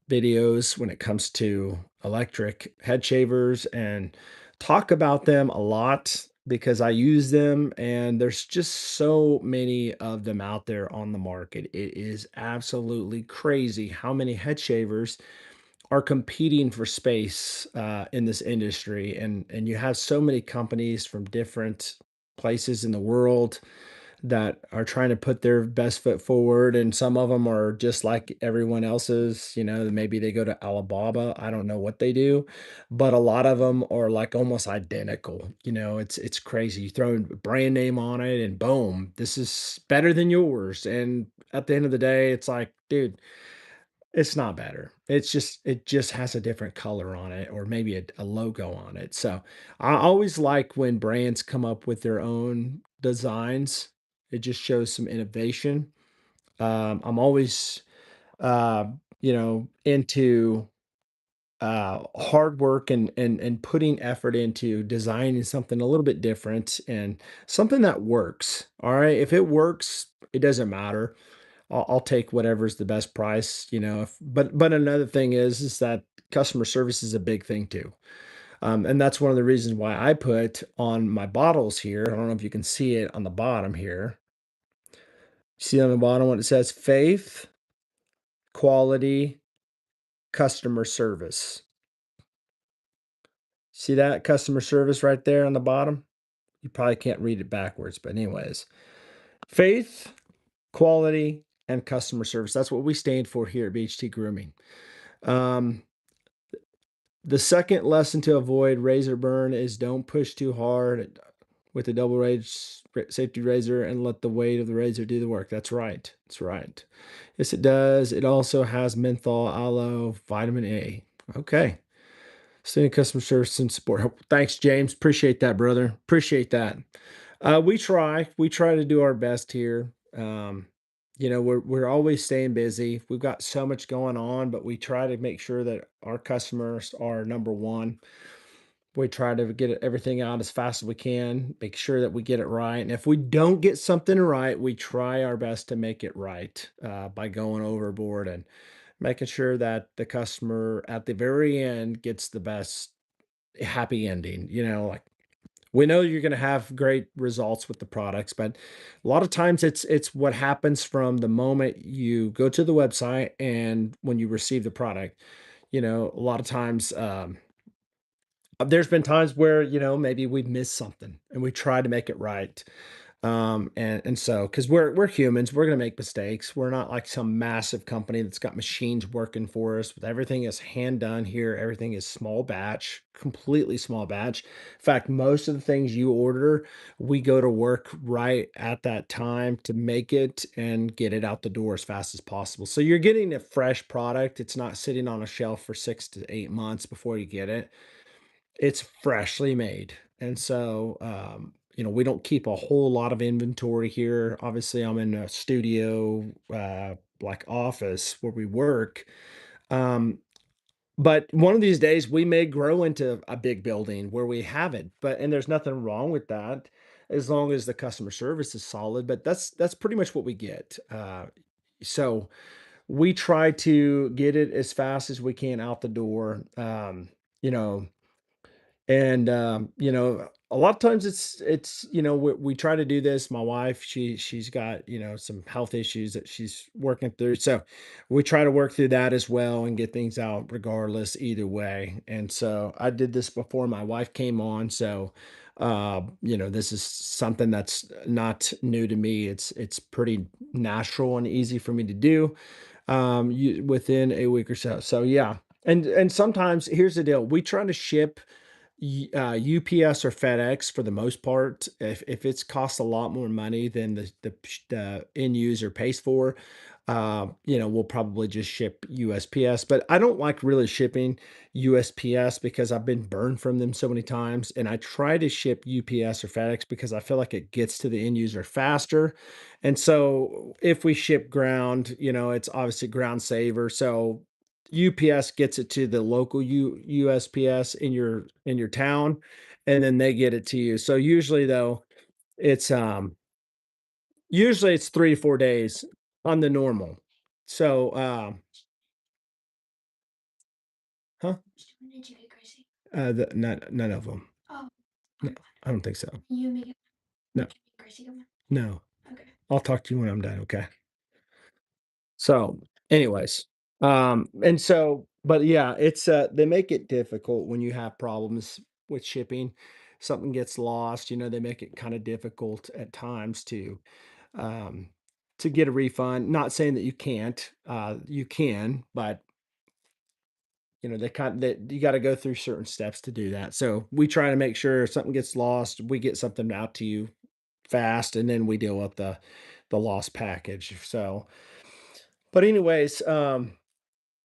videos when it comes to electric head shavers and talk about them a lot because I use them and there's just so many of them out there on the market. It is absolutely crazy how many head shavers are competing for space in this industry, and you have so many companies from different places in the world that are trying to put their best foot forward, and some of them are just like everyone else's. Maybe they go to Alibaba, I don't know what they do, but a lot of them are like almost identical. It's crazy. You throw a brand name on it and boom, this is better than yours, and at the end of the day, it's like, dude, it's not better. It just has a different color on it or maybe a logo on it. So I always like when brands come up with their own designs. It just shows some innovation. I'm always uh, into hard work and putting effort into designing something a little bit different and something that works. All right. If it works, it doesn't matter. I'll take whatever's the best price, but another thing is that customer service is a big thing too. And that's one of the reasons why I put on my bottles here. I don't know if you can see it on the bottom here. See on the bottom when it says faith, quality, customer service. See that customer service right there on the bottom? You probably can't read it backwards, but anyways, faith, quality, and customer service. That's what we stand for here at BHT Grooming. Um, the second lesson to avoid razor burn is don't push too hard with a double edged safety razor and let the weight of the razor do the work. That's right. That's right. Yes, it does. It also has menthol, aloe, vitamin A. Okay. Sending customer service and support. Thanks, James. Appreciate that, brother. Appreciate that. We try to do our best here. We're always staying busy. We've got so much going on, but we try to make sure that our customers are number one. We try to get everything out as fast as we can, make sure that we get it right. And if we don't get something right, we try our best to make it right by going overboard and making sure that the customer at the very end gets the best happy ending. Like we know you're going to have great results with the products, but a lot of times it's what happens from the moment you go to the website and when you receive the product. A lot of times there's been times where maybe we've missed something and we try to make it right. And so because we're humans, we're gonna make mistakes. We're not like some massive company that's got machines working for us. But everything is hand done here. Everything is small batch, completely small batch. In fact, most of the things you order, we go to work right at that time to make it and get it out the door as fast as possible. So you're getting a fresh product. It's not sitting on a shelf for 6 to 8 months before you get it. It's freshly made, and so, we don't keep a whole lot of inventory here. Obviously, I'm in a studio, like, office where we work, um, but one of these days, we may grow into a big building where we have it, and there's nothing wrong with that as long as the customer service is solid, but that's pretty much what we get, so we try to get it as fast as we can out the door, you know and, a lot of times we try to do this. My wife, she's got, some health issues that she's working through. So we try to work through that as well and get things out regardless either way. And so I did this before my wife came on. So this is something that's not new to me. It's pretty natural and easy for me to do within a week or so. So yeah. And sometimes here's the deal. We try to ship UPS or FedEx for the most part, if it's costs a lot more money than the end user pays for, we'll probably just ship USPS. But I don't like really shipping USPS because I've been burned from them so many times, and I try to ship UPS or FedEx because I feel like it gets to the end user faster. And so if we ship ground, it's obviously ground saver. So UPS gets it to the local USPS in your town, and then they get it to you. So usually though, it's usually it's 3 to 4 days on the normal. So, huh? None of them. No, I don't think so. No, no. I'll talk to you when I'm done, okay? So, anyways, and so, but yeah, they make it difficult when you have problems with shipping. Something gets lost, they make it kind of difficult at times um, to get a refund. Not saying that you can't, you can, but that you got to go through certain steps to do that. So we try to make sure if something gets lost, we get something out to you fast, and then we deal with the lost package. So, but anyways,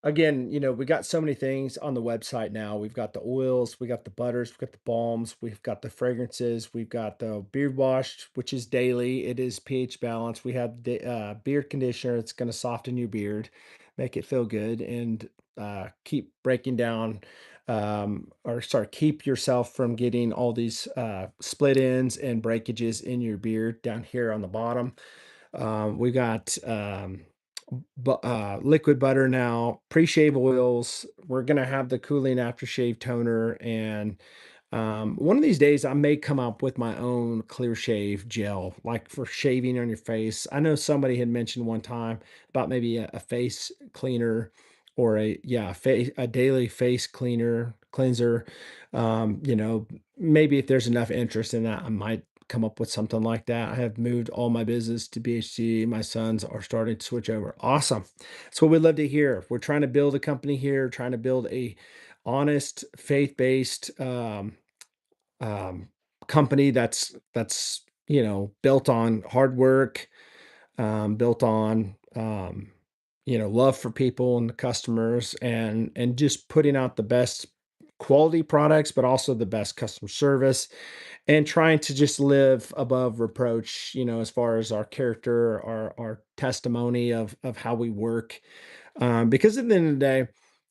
again, we got so many things on the website now. We've got the oils, we got the butters, we've got the balms, we've got the fragrances, we've got the beard wash, which is daily. It is pH balance. We have the beard conditioner. It's going to soften your beard, make it feel good, and keep breaking down, or sorry, keep yourself from getting all these split ends and breakages in your beard down here on the bottom. We got liquid butter now, pre-shave oils. We're gonna have the cooling aftershave toner, and one of these days I may come up with my own clear shave gel, like for shaving on your face. I know somebody had mentioned one time about maybe a face cleaner or a daily face cleanser. You know, maybe if there's enough interest in that, I might come up with something like that. I have moved all my business to BHT. My sons are starting to switch over. Awesome. That's what we love to hear. We're trying to build a company here, trying to build a honest, faith-based um, company that's built on hard work, built on love for people and the customers, and just putting out the best quality products, but also the best customer service, and trying to just live above reproach, as far as our character, our testimony of how we work. Because at the end of the day,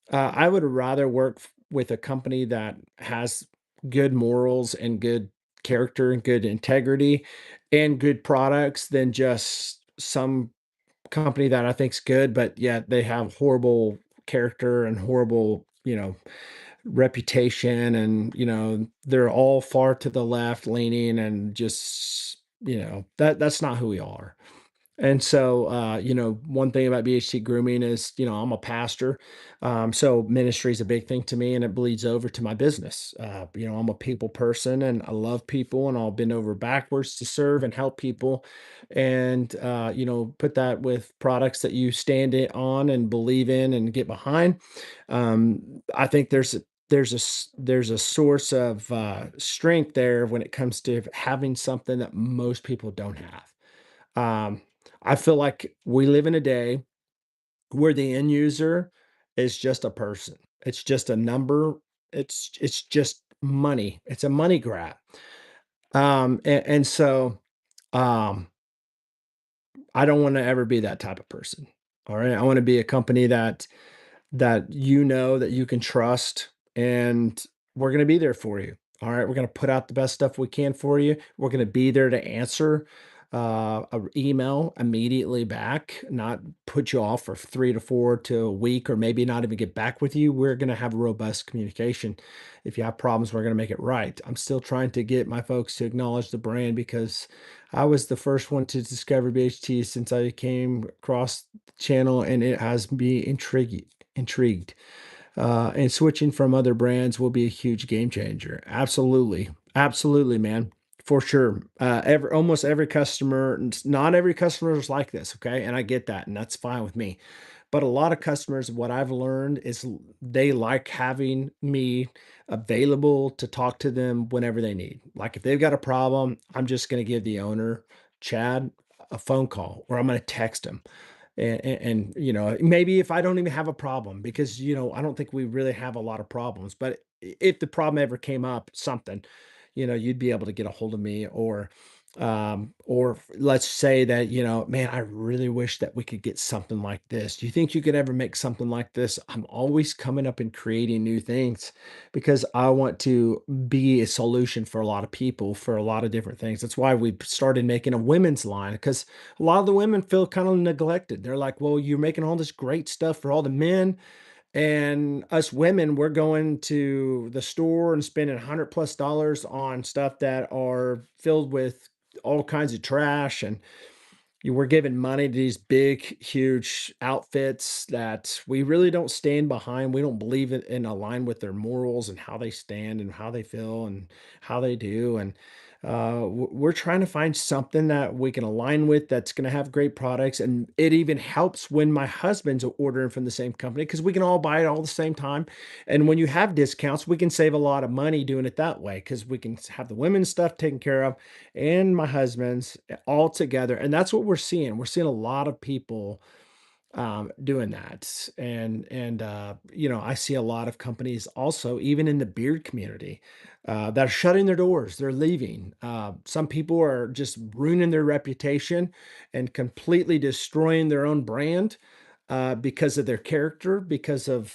I would rather work with a company that has good morals and good character and good integrity and good products than just some company that I think's good, but yet they have horrible character and horrible, reputation, and they're all far to the left leaning, and just that's not who we are. And so, one thing about BHT Grooming is, I'm a pastor. So ministry is a big thing to me, and it bleeds over to my business. I'm a people person, and I love people, and I'll bend over backwards to serve and help people. And, put that with products that you on and believe in and get behind. I think there's a source of strength there when it comes to having something that most people don't have. Um, I feel like we live in a day where the end user is just a person. It's just a number. It's just money. It's a money grab. And so um, I don't want to ever be that type of person. All right. I want to be a company that that you can trust, and we're going to be there for you. All right, we're going to put out the best stuff we can for you. We're going to be there to answer a email immediately back, not put you off for 3 to 4 to a week, or maybe not even get back with you. We're going to have robust communication. If you have problems, we're going to make it right. I'm still trying to get my folks to acknowledge the brand, because I was the first one to discover BHT since I came across the channel, and it has me intrigued. And switching from other brands will be a huge game changer. Absolutely. Absolutely, man. For sure. Almost every customer, not every customer is like this. Okay. And I get that. And that's fine with me. But a lot of customers, what I've learned is they like having me available to talk to them whenever they need. Like if they've got a problem, I'm just going to give the owner, Chad, a phone call, or I'm going to text him. And maybe if I don't even have a problem, because I don't think we really have a lot of problems, but if the problem ever came up, something, you'd be able to get a hold of me. Or let's say that, man, I really wish that we could get something like this. Do you think you could ever make something like this? I'm always coming up and creating new things, because I want to be a solution for a lot of people for a lot of different things. That's why we started making a women's line, because a lot of the women feel kind of neglected. They're like, well, you're making all this great stuff for all the men, and us women, we're going to the store and spending $100+ on stuff that are filled with all kinds of trash. And you were giving money to these big, huge outfits that we really don't stand behind. We don't believe in align with their morals and how they stand and how they feel and how they do. And we're trying to find something that we can align with, that's going to have great products. And it even helps when my husband's ordering from the same company, because we can all buy it all the same time. And when you have discounts, we can save a lot of money doing it that way, because we can have the women's stuff taken care of and my husband's all together. And that's what we're seeing. We're seeing a lot of people doing that. And I see a lot of companies also, even in the beard community, that are shutting their doors. They're leaving. Some people are just ruining their reputation and completely destroying their own brand, because of their character, because of,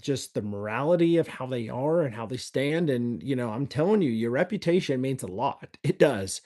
just the morality of how they are and how they stand. And, I'm telling you, your reputation means a lot. It does.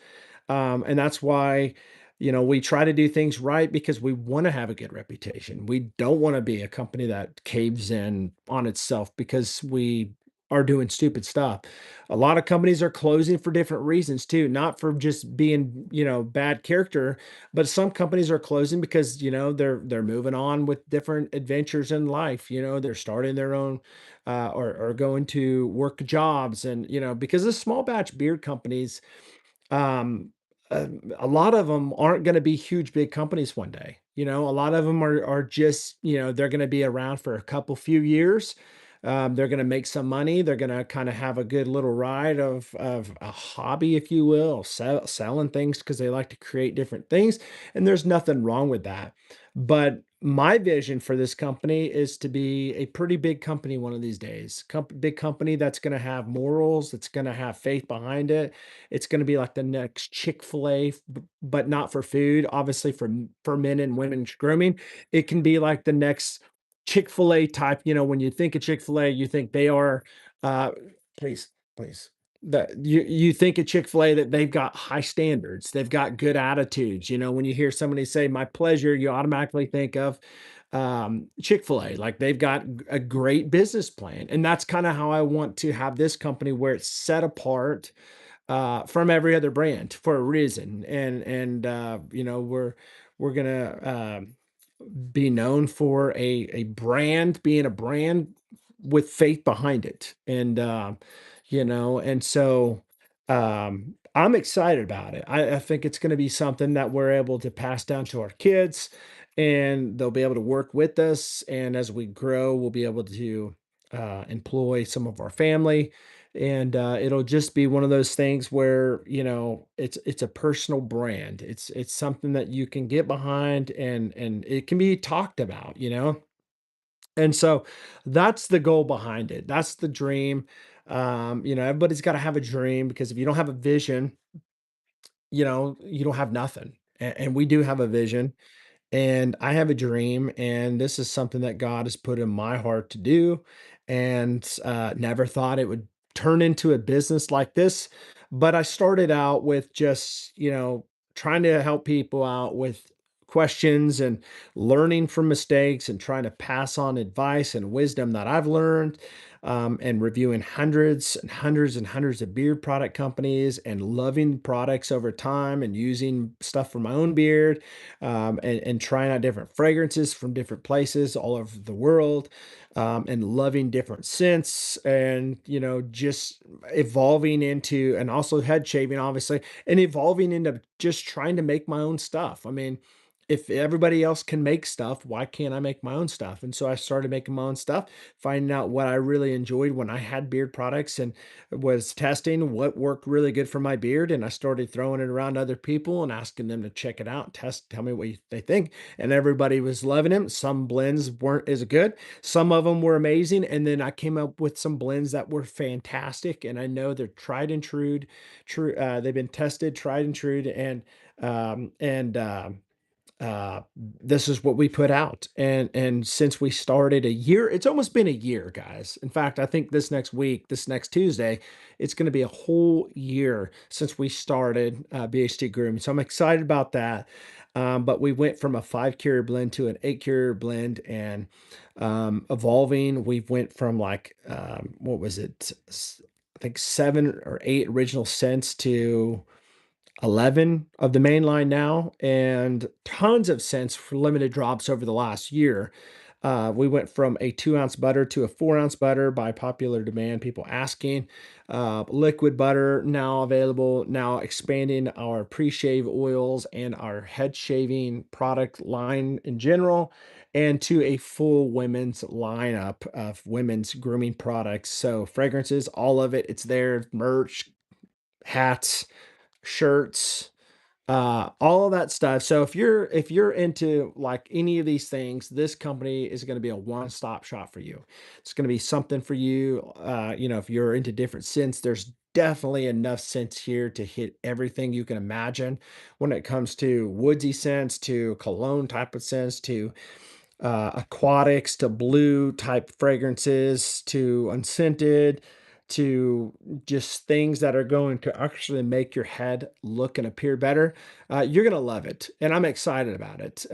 And that's why, we try to do things right, because we want to have a good reputation. We don't want to be a company that caves in on itself because we are doing stupid stuff. A lot of companies are closing for different reasons too, not for just being, bad character, but some companies are closing because, they're moving on with different adventures in life. They're starting their own or going to work jobs and, because the small batch beer companies um, a lot of them aren't gonna be huge, big companies one day. A lot of them are just, they're gonna be around for a couple few years. They're gonna make some money. They're gonna kinda have a good little ride of a hobby, if you will, selling things because they like to create different things, and there's nothing wrong with that. But my vision for this company is to be a pretty big company one of these days. Big company that's gonna have morals, that's gonna have faith behind it. It's gonna be like the next Chick-fil-A, but not for food, obviously for men and women's grooming. It can be like the next Chick-fil-A type, when you think of Chick-fil-A, you think they are, uh please, please. You think of Chick-fil-A that they've got high standards, they've got good attitudes. When you hear somebody say, "My pleasure," you automatically think of, Chick-fil-A, like they've got a great business plan, and that's kinda how I want to have this company where it's set apart from every other brand for a reason. And we're gonna be known for a brand being a brand with faith behind it. And so I'm excited about it. I think it's going to be something that we're able to pass down to our kids, and they'll be able to work with us. And as we grow, we'll be able to employ some of our family, and it'll just be one of those things where it's a personal brand. It's something that you can get behind, and it can be talked about. And so that's the goal behind it. That's the dream. Everybody's got to have a dream, because if you don't have a vision, you don't have nothing. And we do have a vision, and I have a dream, and this is something that God has put in my heart to do. And never thought it would turn into a business like this. But I started out with just, trying to help people out with questions and learning from mistakes and trying to pass on advice and wisdom that I've learned, and reviewing hundreds and hundreds and hundreds of beard product companies and loving products over time and using stuff for my own beard, and trying out different fragrances from different places all over the world, and loving different scents, and just evolving into, and also head shaving obviously, and evolving into just trying to make my own stuff. I mean, if everybody else can make stuff, why can't I make my own stuff? And so I started making my own stuff, finding out what I really enjoyed when I had beard products, and was testing what worked really good for my beard. And I started throwing it around other people and asking them to check it out, test, tell me what they think. And everybody was loving them. Some blends weren't as good, some of them were amazing. And then I came up with some blends that were fantastic. And I know they're tried and true. They've been tested, tried and true. And uh, this is what we put out. And since we started a year, it's almost been a year, guys. In fact, I think this next Tuesday, it's going to be a whole year since we started BHT Grooming. So I'm excited about that. But we went from a 5 carrier blend to an 8 carrier blend, and evolving. We went from like, what was it? I think 7 or 8 original scents to 11 of the main line now, and tons of scents for limited drops over the last year. We went from a 2 ounce butter to a 4 ounce butter by popular demand, people asking. Liquid butter now available, now expanding our pre shave oils and our head shaving product line in general, and to a full women's lineup of women's grooming products. So, fragrances, all of it, it's there, merch, hats, shirts, all of that stuff. So if you're into like any of these things, this company is going to be a one-stop shop for you. It's going to be something for you. If you're into different scents, there's definitely enough scents here to hit everything you can imagine when it comes to woodsy scents, to cologne type of scents, to aquatics, to blue type fragrances, to unscented, to just things that are going to actually make your head look and appear better. You're going to love it. And I'm excited about it.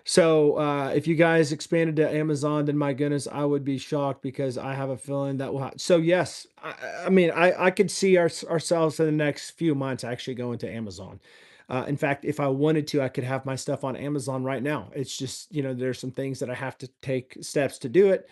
So, if you guys expanded to Amazon, then my goodness, I would be shocked because I have a feeling that will so yes, I mean, I could see ourselves in the next few months actually going to Amazon. In fact, if I wanted to, I could have my stuff on Amazon right now. It's just, there's some things that I have to take steps to do it.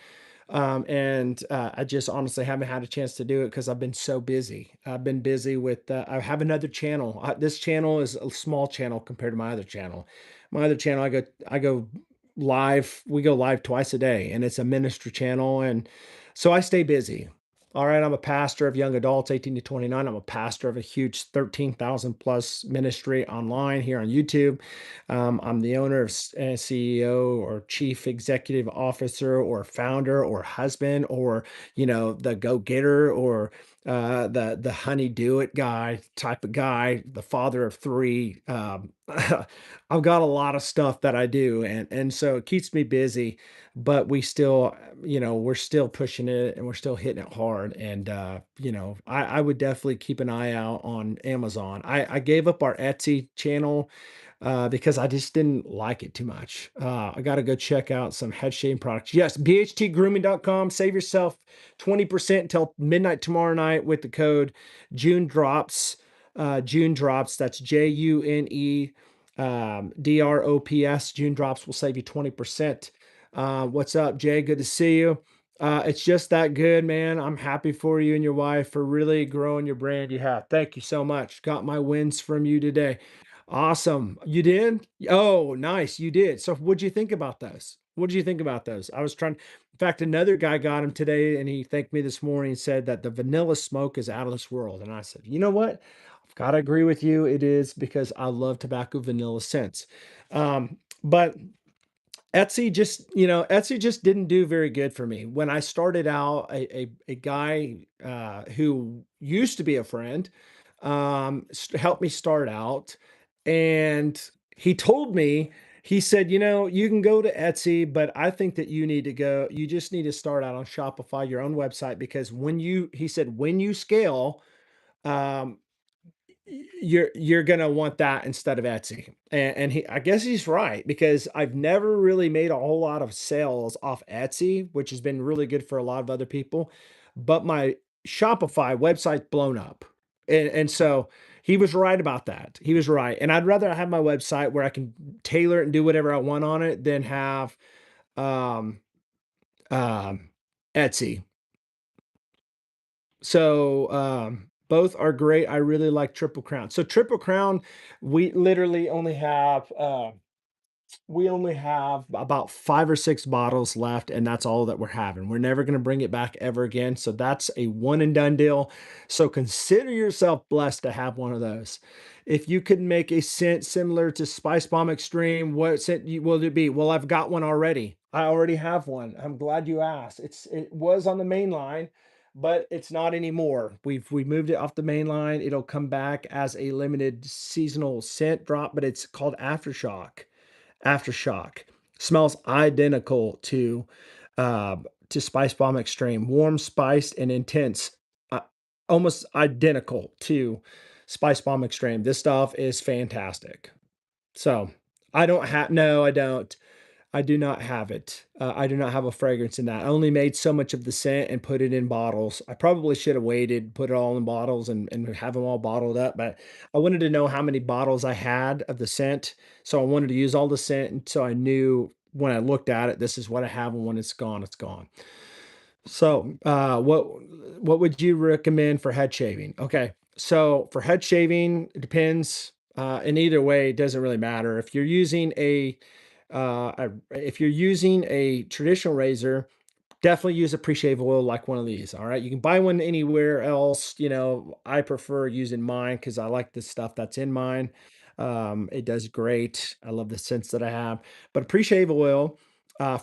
And I just honestly haven't had a chance to do it because I've been so busy. I've been busy with, I have another channel. This channel is a small channel compared to my other channel. My other channel, I go live. We go live twice a day, and it's a ministry channel, and so I stay busy. All right, I'm a pastor of young adults, 18 to 29. I'm a pastor of a huge 13,000 plus ministry online here on YouTube. I'm the owner of CEO or chief executive officer or founder or husband or the go-getter or the honey do it guy type of guy, the father of three. I've got a lot of stuff that I do, and so it keeps me busy, but we still, we're still pushing it and we're still hitting it hard. And I would definitely keep an eye out on Amazon. I gave up our Etsy channel because I just didn't like it too much. I got to go check out some head shaving products. Yes, bhtgrooming.com. Save yourself 20% until midnight tomorrow night with the code June Drops. June Drops. That's JUNE DROPS. June Drops will save you 20%. What's up, Jay? Good to see you. It's just that good, man. I'm happy for you and your wife for really growing your brand you have. Thank you so much. Got my wins from you today. Awesome. You did? Oh, nice. You did. So what'd you think about those? What did you think about those? I was trying, in fact, another guy got him today and he thanked me this morning and said that the vanilla smoke is out of this world. And I said, you know what? I've got to agree with you. It is because I love tobacco vanilla scents. But Etsy just didn't do very good for me. When I started out, a guy who used to be a friend helped me start out, and he told me, he said, you can go to Etsy, but I think that you just need to start out on Shopify, your own website, because he said, when you scale, um, you're gonna want that instead of Etsy. And I guess he's right because I've never really made a whole lot of sales off Etsy, which has been really good for a lot of other people. But my Shopify website's blown up. And so he was right about that. He was right. And I'd rather have my website where I can tailor it and do whatever I want on it than have um Etsy. So, both are great. I really like Triple Crown. So Triple Crown, we literally only have about 5 or 6 bottles left, and that's all that we're having. We're never gonna bring it back ever again, so that's a one and done deal. So consider yourself blessed to have one of those. If you could make a scent similar to Spice Bomb Extreme, what scent will it be? Well, I've got one already. I already have one. I'm glad you asked. It was on the main line, but it's not anymore. We moved it off the main line. It'll come back as a limited seasonal scent drop, but it's called Aftershock. Smells identical to Spice Bomb Extreme, warm, spiced, and intense. Uh, Almost identical to Spice Bomb Extreme. This stuff is fantastic. So I don't have no, I don't. I do not have it. I do not have a fragrance in that. I only made so much of the scent and put it in bottles. I probably should have waited, put it all in bottles and have them all bottled up, but I wanted to know how many bottles I had of the scent. So I wanted to use all the scent. And so I knew when I looked at it, this is what I have. And when it's gone, it's gone. So, what would you recommend for head shaving? Okay, so for head shaving, it depends. In either way, it doesn't really matter. If you're using a traditional razor, definitely use a pre-shave oil like one of these. All right, you can buy one anywhere else. I prefer using mine because I like the stuff that's in mine. It does great. I love the scents that I have. But pre-shave oil,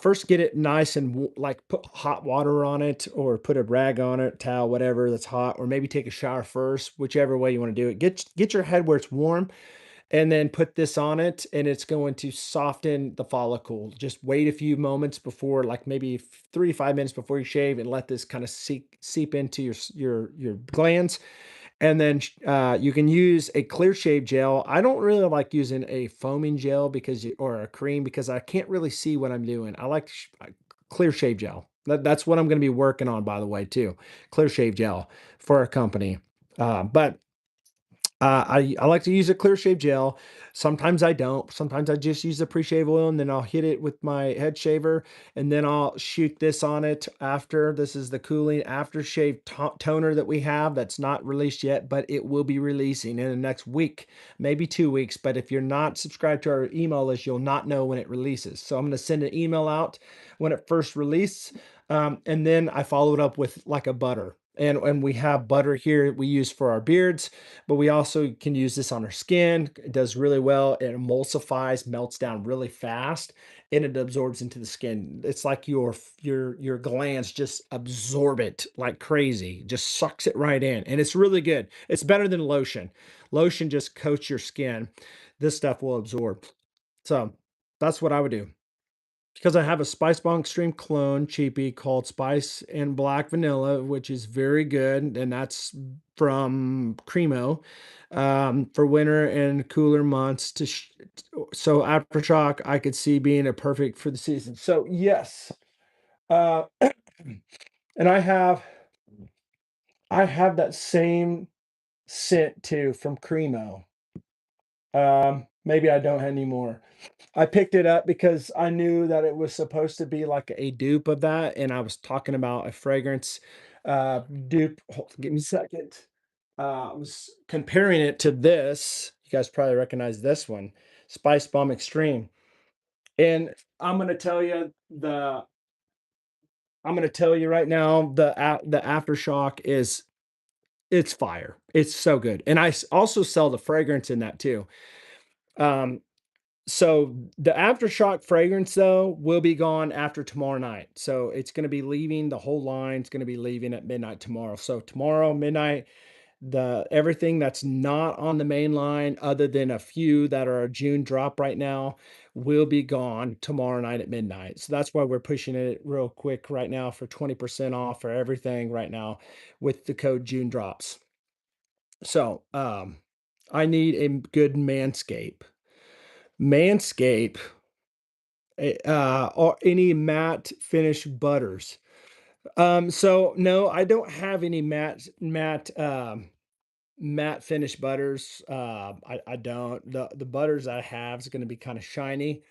first get it nice and like put hot water on it or put a rag on it, towel, whatever that's hot, or maybe take a shower first, whichever way you want to do it. Get your head where it's warm and then put this on it and it's going to soften the follicle. Just wait a few moments before, like maybe 3 to 5 minutes before you shave and let this kind of seep into your glands And then you can use a clear shave gel. I don't really like using a foaming gel or a cream because I can't really see what I'm doing. I like clear shave gel. That's what I'm going to be working on, by the way, too. Clear shave gel for a company. But I like to use a clear shave gel. Sometimes I don't. Sometimes I just use the pre-shave oil and then I'll hit it with my head shaver and then I'll shoot this on it after. This is the cooling aftershave toner that we have that's not released yet, but it will be releasing in the next week, maybe 2 weeks. But if you're not subscribed to our email list, you'll not know when it releases. So I'm going to send an email out when it first releases. And then I follow it up with like a butter. And we have butter here we use for our beards, but we also can use this on our skin. It does really well. It emulsifies, melts down really fast, and it absorbs into the skin. It's like your glands just absorb it like crazy, just sucks it right in, and it's really good. It's better than lotion. Lotion just coats your skin. This stuff will absorb. So that's what I would do. Because I have a Spice Bomb Extreme clone cheapie called Spice and Black Vanilla, which is very good, and that's from Cremo, for winter and cooler months. So aftershock, I could see being a perfect for the season. So yes, uh, and I have that same scent too from Cremo. Maybe I don't anymore. I picked it up because I knew that it was supposed to be like a dupe of that, and I was talking about a fragrance, dupe. Hold give me a second. I was comparing it to this. You guys probably recognize this one, Spice Bomb Extreme. And I'm gonna tell you the I'm gonna tell you right now, the aftershock is it's fire. It's so good. And also sell the fragrance in that too. Um, So the aftershock fragrance though will be gone after tomorrow night. So it's going to be leaving the whole line's going to be leaving at midnight tomorrow. So tomorrow midnight, the everything that's not on the main line other than a few that are a June drop right now will be gone tomorrow night at midnight. So that's why we're pushing it real quick right now for 20% off for everything right now with the code June drops. So, I need a good manscape. Manscape or any matte finish butters. So no, I don't have any matte finish butters. I don't. The butters I have is going to be kind of shiny.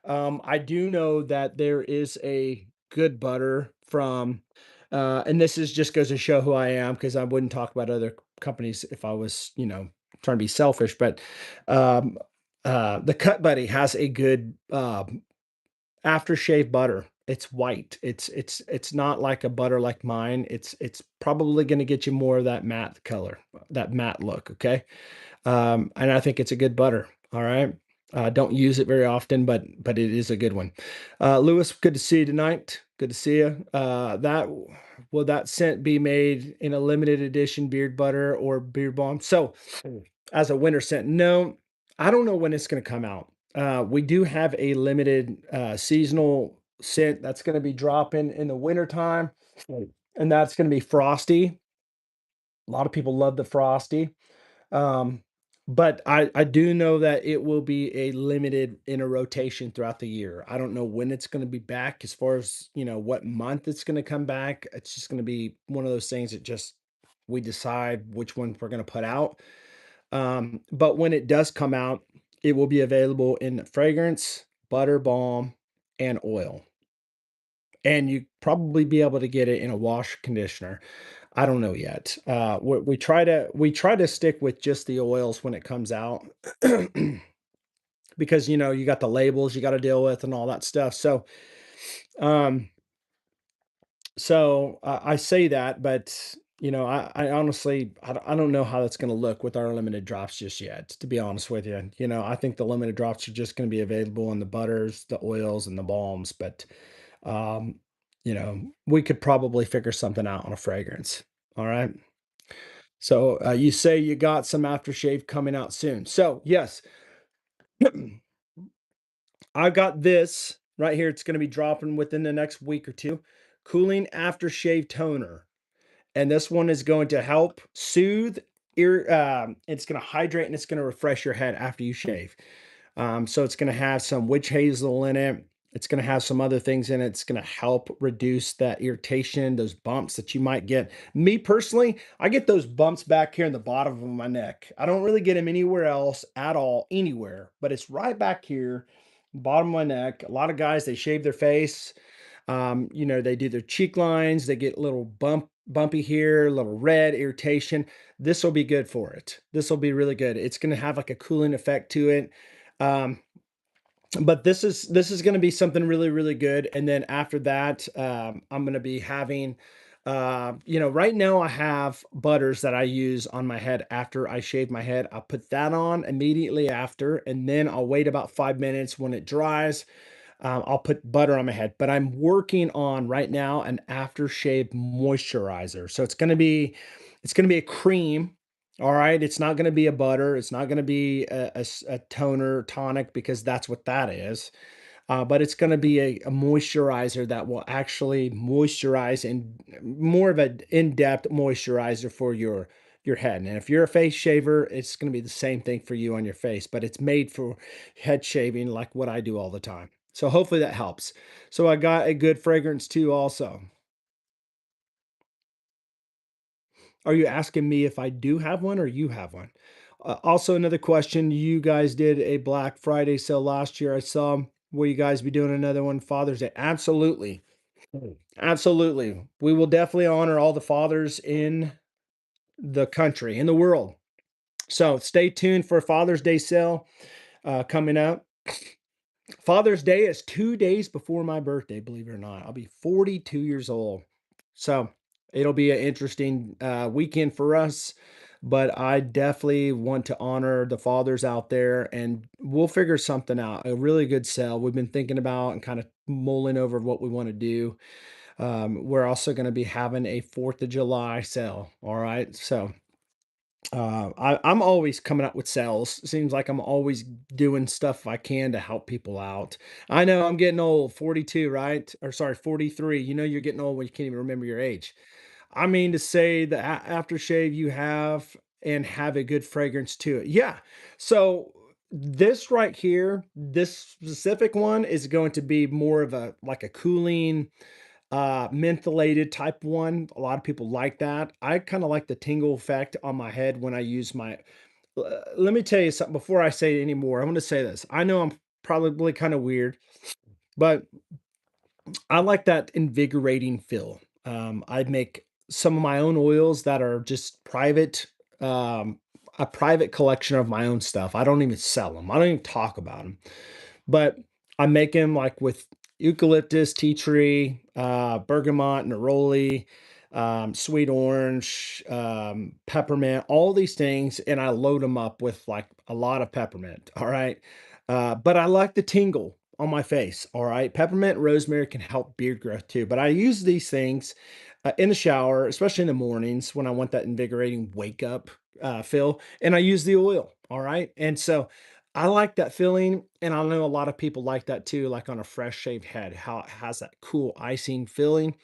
I do know that there is a good butter from, and this is just goes to show who I am because I wouldn't talk about other companies if I was, trying to be selfish. But um, the Cut Buddy has a good aftershave butter. It's white. It's not like a butter like mine. It's probably gonna get you more of that matte color, that matte look, okay? And I think it's a good butter, all right? Don't use it very often, but it is a good one. Lewis, good to see you tonight. Good to see you. Will that scent be made in a limited edition beard butter or beard balm? So, as a winter scent, no, I don't know when it's gonna come out. We do have a limited seasonal scent that's going to be dropping in the wintertime, and that's going to be frosty. A lot of people love the frosty. Um, but I do know that it will be a limited in a rotation throughout the year. I don't know when it's going to be back as far as, what month it's going to come back. It's just going to be one of those things that just we decide which one we're going to put out. But when it does come out, it will be available in fragrance, butter balm, and oil. And you probably be able to get it in a wash conditioner. I don't know yet. We try to stick with just the oils when it comes out because you got the labels you got to deal with and all that stuff. Um, I say that, but I honestly, I don't know how that's going to look with our limited drops just yet. To be honest with you, I think the limited drops are just going to be available in the butters, the oils, and the balms. But um, we could probably figure something out on a fragrance. All right. So you say you got some aftershave coming out soon. So yes, I've got this right here. It's going to be dropping within the next week or two. Cooling aftershave toner. And this one is going to help soothe it's gonna hydrate and it's gonna refresh your head after you shave. So it's gonna have some witch hazel in it. It's gonna have some other things in it. It's gonna help reduce that irritation, those bumps that you might get. Me personally, I get those bumps back here in the bottom of my neck. I don't really get them anywhere else at all, anywhere, but it's right back here, bottom of my neck. A lot of guys, they shave their face. They do their cheek lines, they get a little bumpy here, a little red irritation. This will be good for it. This will be really good. It's going to have like a cooling effect to it. Um, but this is going to be something really really good. And then after that, I'm going to be having right now I have butters that I use on my head after I shave my head. I'll put that on immediately after, and then I'll wait about 5 minutes. When it dries, I'll put butter on my head. But I'm working on right now an aftershave moisturizer. So it's gonna be a cream. All right. It's not gonna be a butter. It's not gonna be a toner tonic, because that's what that is. But it's going to be a moisturizer that will actually moisturize, and more of an in-depth moisturizer for your head. And if you're a face shaver, it's going to be the same thing for you on your face, but it's made for head shaving, like what I do all the time. So hopefully that helps. So I got a good fragrance too also. Are you asking me if I do have one or you have one? Also, another question. You guys did a Black Friday sale last year. I saw. Will you guys be doing another one Father's Day? Absolutely. Absolutely. We will definitely honor all the fathers in the country, in the world. So stay tuned for a Father's Day sale coming up. Father's Day is 2 days before my birthday, believe it or not. I'll be 42 years old. So it'll be an interesting weekend for us. But I definitely want to honor the fathers out there, and we'll figure something out. A really good sale we've been thinking about and kind of mulling over what we want to do. We're also going to be having a 4th of July sale. All right. So I'm always coming up with sales. Seems like I'm always doing stuff I can to help people out. I know I'm getting old, 42, right? Or sorry, 43. You know, you're getting old when you can't even remember your age. I mean to say the aftershave you have, and have a good fragrance to it. Yeah. So this right here, this specific one is going to be more of a like a cooling mentholated type one. A lot of people like that. I kind of like the tingle effect on my head when I use my let me tell you something before I say any more. I'm going to say this. I know I'm probably kind of weird, but I like that invigorating feel. I make some of my own oils that are just private, um, a private collection of my own stuff. I don't even sell them. I don't even talk about them. But I make them like with eucalyptus, tea tree, bergamot, neroli, sweet orange, peppermint, all these things, and I load them up with like a lot of peppermint. All right. But I like the tingle on my face. All right. Peppermint, rosemary can help beard growth too. But I use these things in the shower, especially in the mornings when I want that invigorating wake up feel. And I use the oil. All right. And so I like that feeling, and I know a lot of people like that too, like on a fresh shaved head, how it has that cool icing feeling,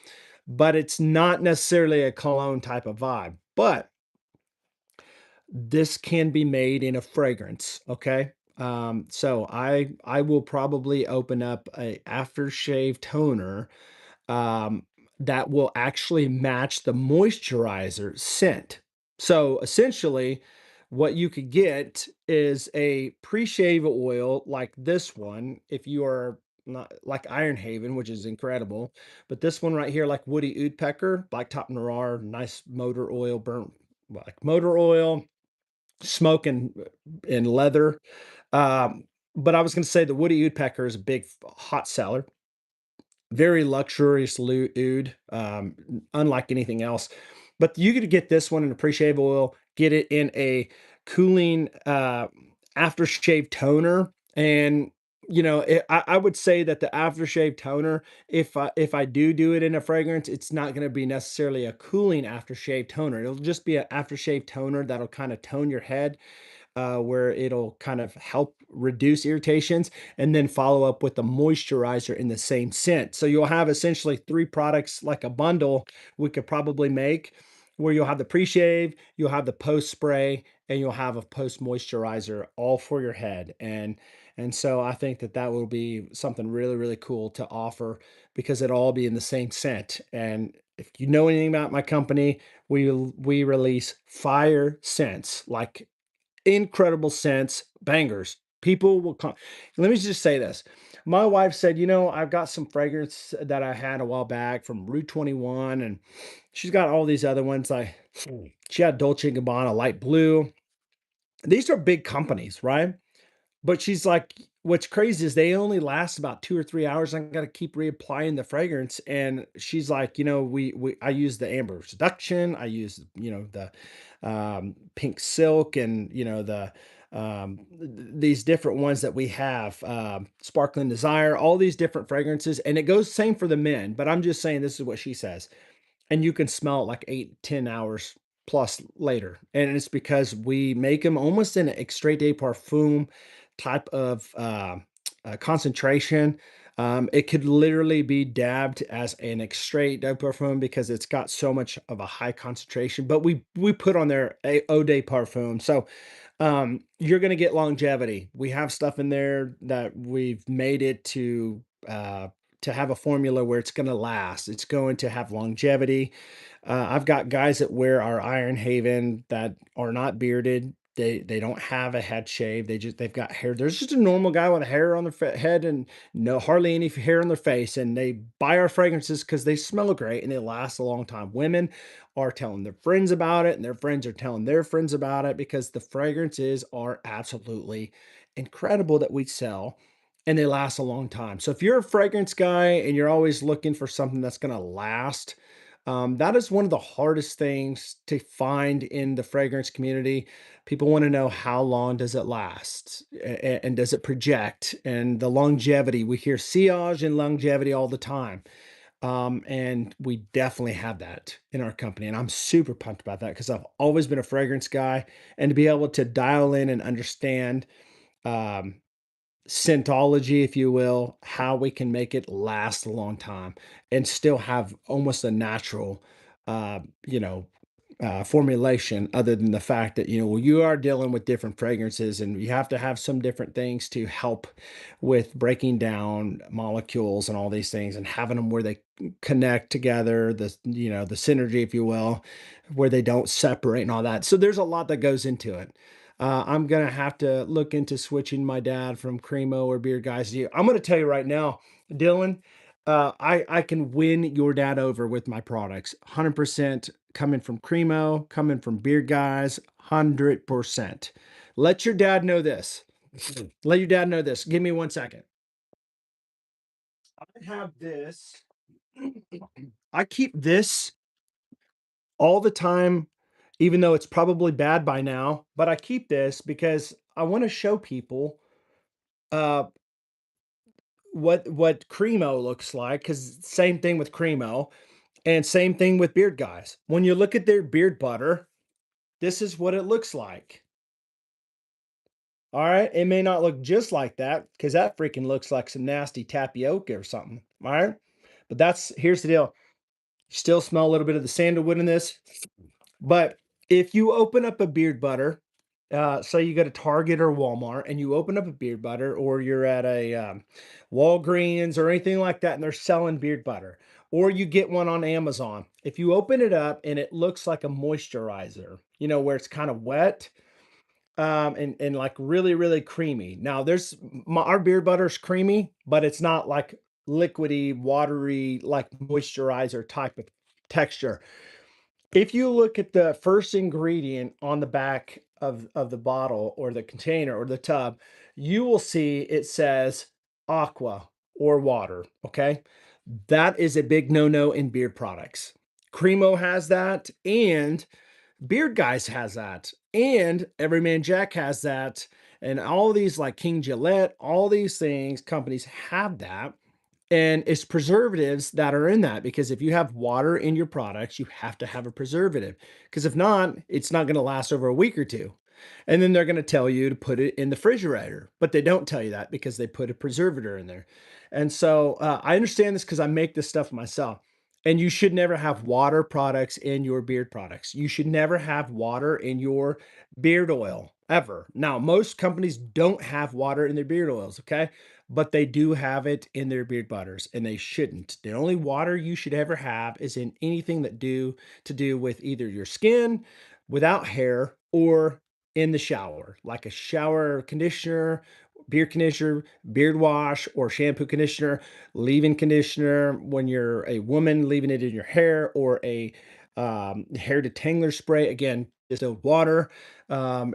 but it's not necessarily a cologne type of vibe. But this can be made in a fragrance, okay? So I will probably open up a aftershave toner um, that will actually match the moisturizer scent. So essentially, what you could get is a pre-shave oil like this one, if you are not like Iron Haven, which is incredible, but this one right here, like Woody Woodpecker, Blacktop Noir, nice motor oil, burnt like motor oil, smoke and leather. Um, but I was going to say the Woody Woodpecker is a big hot seller, very luxurious oud, unlike anything else. But you could get this one in a pre-shave oil, get it in a cooling aftershave toner, and I would say that the aftershave toner, if I do it in a fragrance, it's not going to be necessarily a cooling aftershave toner. It'll just be an aftershave toner that'll kind of tone your head, where it'll kind of help reduce irritations, and then follow up with the moisturizer in the same scent. So you'll have essentially three products like a bundle we could probably make. where you'll have the pre-shave, you'll have the post spray, and you'll have a post moisturizer all for your head. And so I think that that will be something really, really cool to offer because it'll all be in the same scent. And if you know anything about my company, we release fire scents, like incredible scents, bangers. People will come. Let me just say this. My wife said, I've got some fragrance that I had a while back from Route 21, and she's got all these other ones. She had Dolce & Gabbana light blue. These are big companies, right? But she's like, what's crazy is they only last about 2 or 3 hours. I gotta keep reapplying the fragrance. And she's like, I use the amber seduction, I use, the pink silk and these different ones that we have, sparkling desire, all these different fragrances. And it goes same for the men, but I'm just saying this is what she says and you can smell it like 8, 10 hours plus later. And it's because we make them almost in an extrait de parfum type of concentration. It could literally be dabbed as an extrait de parfum because it's got so much of a high concentration. But we put on there a eau de parfum, so you're going to get longevity. We have stuff in there that we've made it to have a formula where it's going to last. It's going to have longevity. I've got guys that wear our Iron Haven that are not bearded. They don't have a head shave. They've got hair. There's just a normal guy with a hair on their head and no hardly any hair on their face, and they buy our fragrances because they smell great and they last a long time. Women are telling their friends about it, and their friends are telling their friends about it because the fragrances are absolutely incredible that we sell and they last a long time. So if you're a fragrance guy and you're always looking for something that's going to last, that is one of the hardest things to find in the fragrance community. People want to know how long does it last and does it project and the longevity. We hear sillage and longevity all the time. And we definitely have that in our company. And I'm super pumped about that because I've always been a fragrance guy. And to be able to dial in and understand um, scentology, if you will, how we can make it last a long time and still have almost a natural, uh, you know, formulation, other than the fact that, you are dealing with different fragrances and you have to have some different things to help with breaking down molecules and all these things and having them where they connect together, the synergy, if you will, where they don't separate and all that. So there's a lot that goes into it. I'm gonna have to look into switching my dad from Cremo or Beer Guys to you. I'm gonna tell you right now, Dylan, I can win your dad over with my products. 100% coming from Cremo, coming from Beer Guys, 100%. Let your dad know this. Let your dad know this. Give me 1 second. I have this. I keep this all the time, even though it's probably bad by now, but I keep this because I want to show people uh what Cremo looks like, because same thing with Cremo and same thing with Beard Guys. When you look at their beard butter, this is what it looks like. All right. It may not look just like that because that freaking looks like some nasty tapioca or something. All right. But here's the deal. You still smell a little bit of the sandalwood in this. But if you open up a beard butter, say you go to Target or Walmart and you open up a beard butter, or you're at a Walgreens or anything like that, and they're selling beard butter, or you get one on Amazon. If you open it up and it looks like a moisturizer, where it's kind of wet, and like really, really creamy. Now, our beard butter's creamy, but it's not like liquidy, watery, like moisturizer type of texture. If you look at the first ingredient on the back of the bottle or the container or the tub, you will see it says aqua or water. Okay. That is a big no-no in beard products. Cremo has that, and Beard Guys has that, and Everyman Jack has that, and all these like King Gillette, all these things, companies have that. And it's preservatives that are in that, because if you have water in your products, you have to have a preservative. Because if not, it's not going to last over a week or two. And then they're going to tell you to put it in the refrigerator, but they don't tell you that because they put a preservative in there. And so I understand this because I make this stuff myself. And you should never have water products in your beard products. You should never have water in your beard oil ever. Now, most companies don't have water in their beard oils, okay? But they do have it in their beard butters and they shouldn't. The only water you should ever have is in anything that do with either your skin, without hair, or in the shower, like a shower conditioner, beard wash, or shampoo conditioner, leave-in conditioner when you're a woman, leaving it in your hair, or a hair detangler spray. Again, distilled water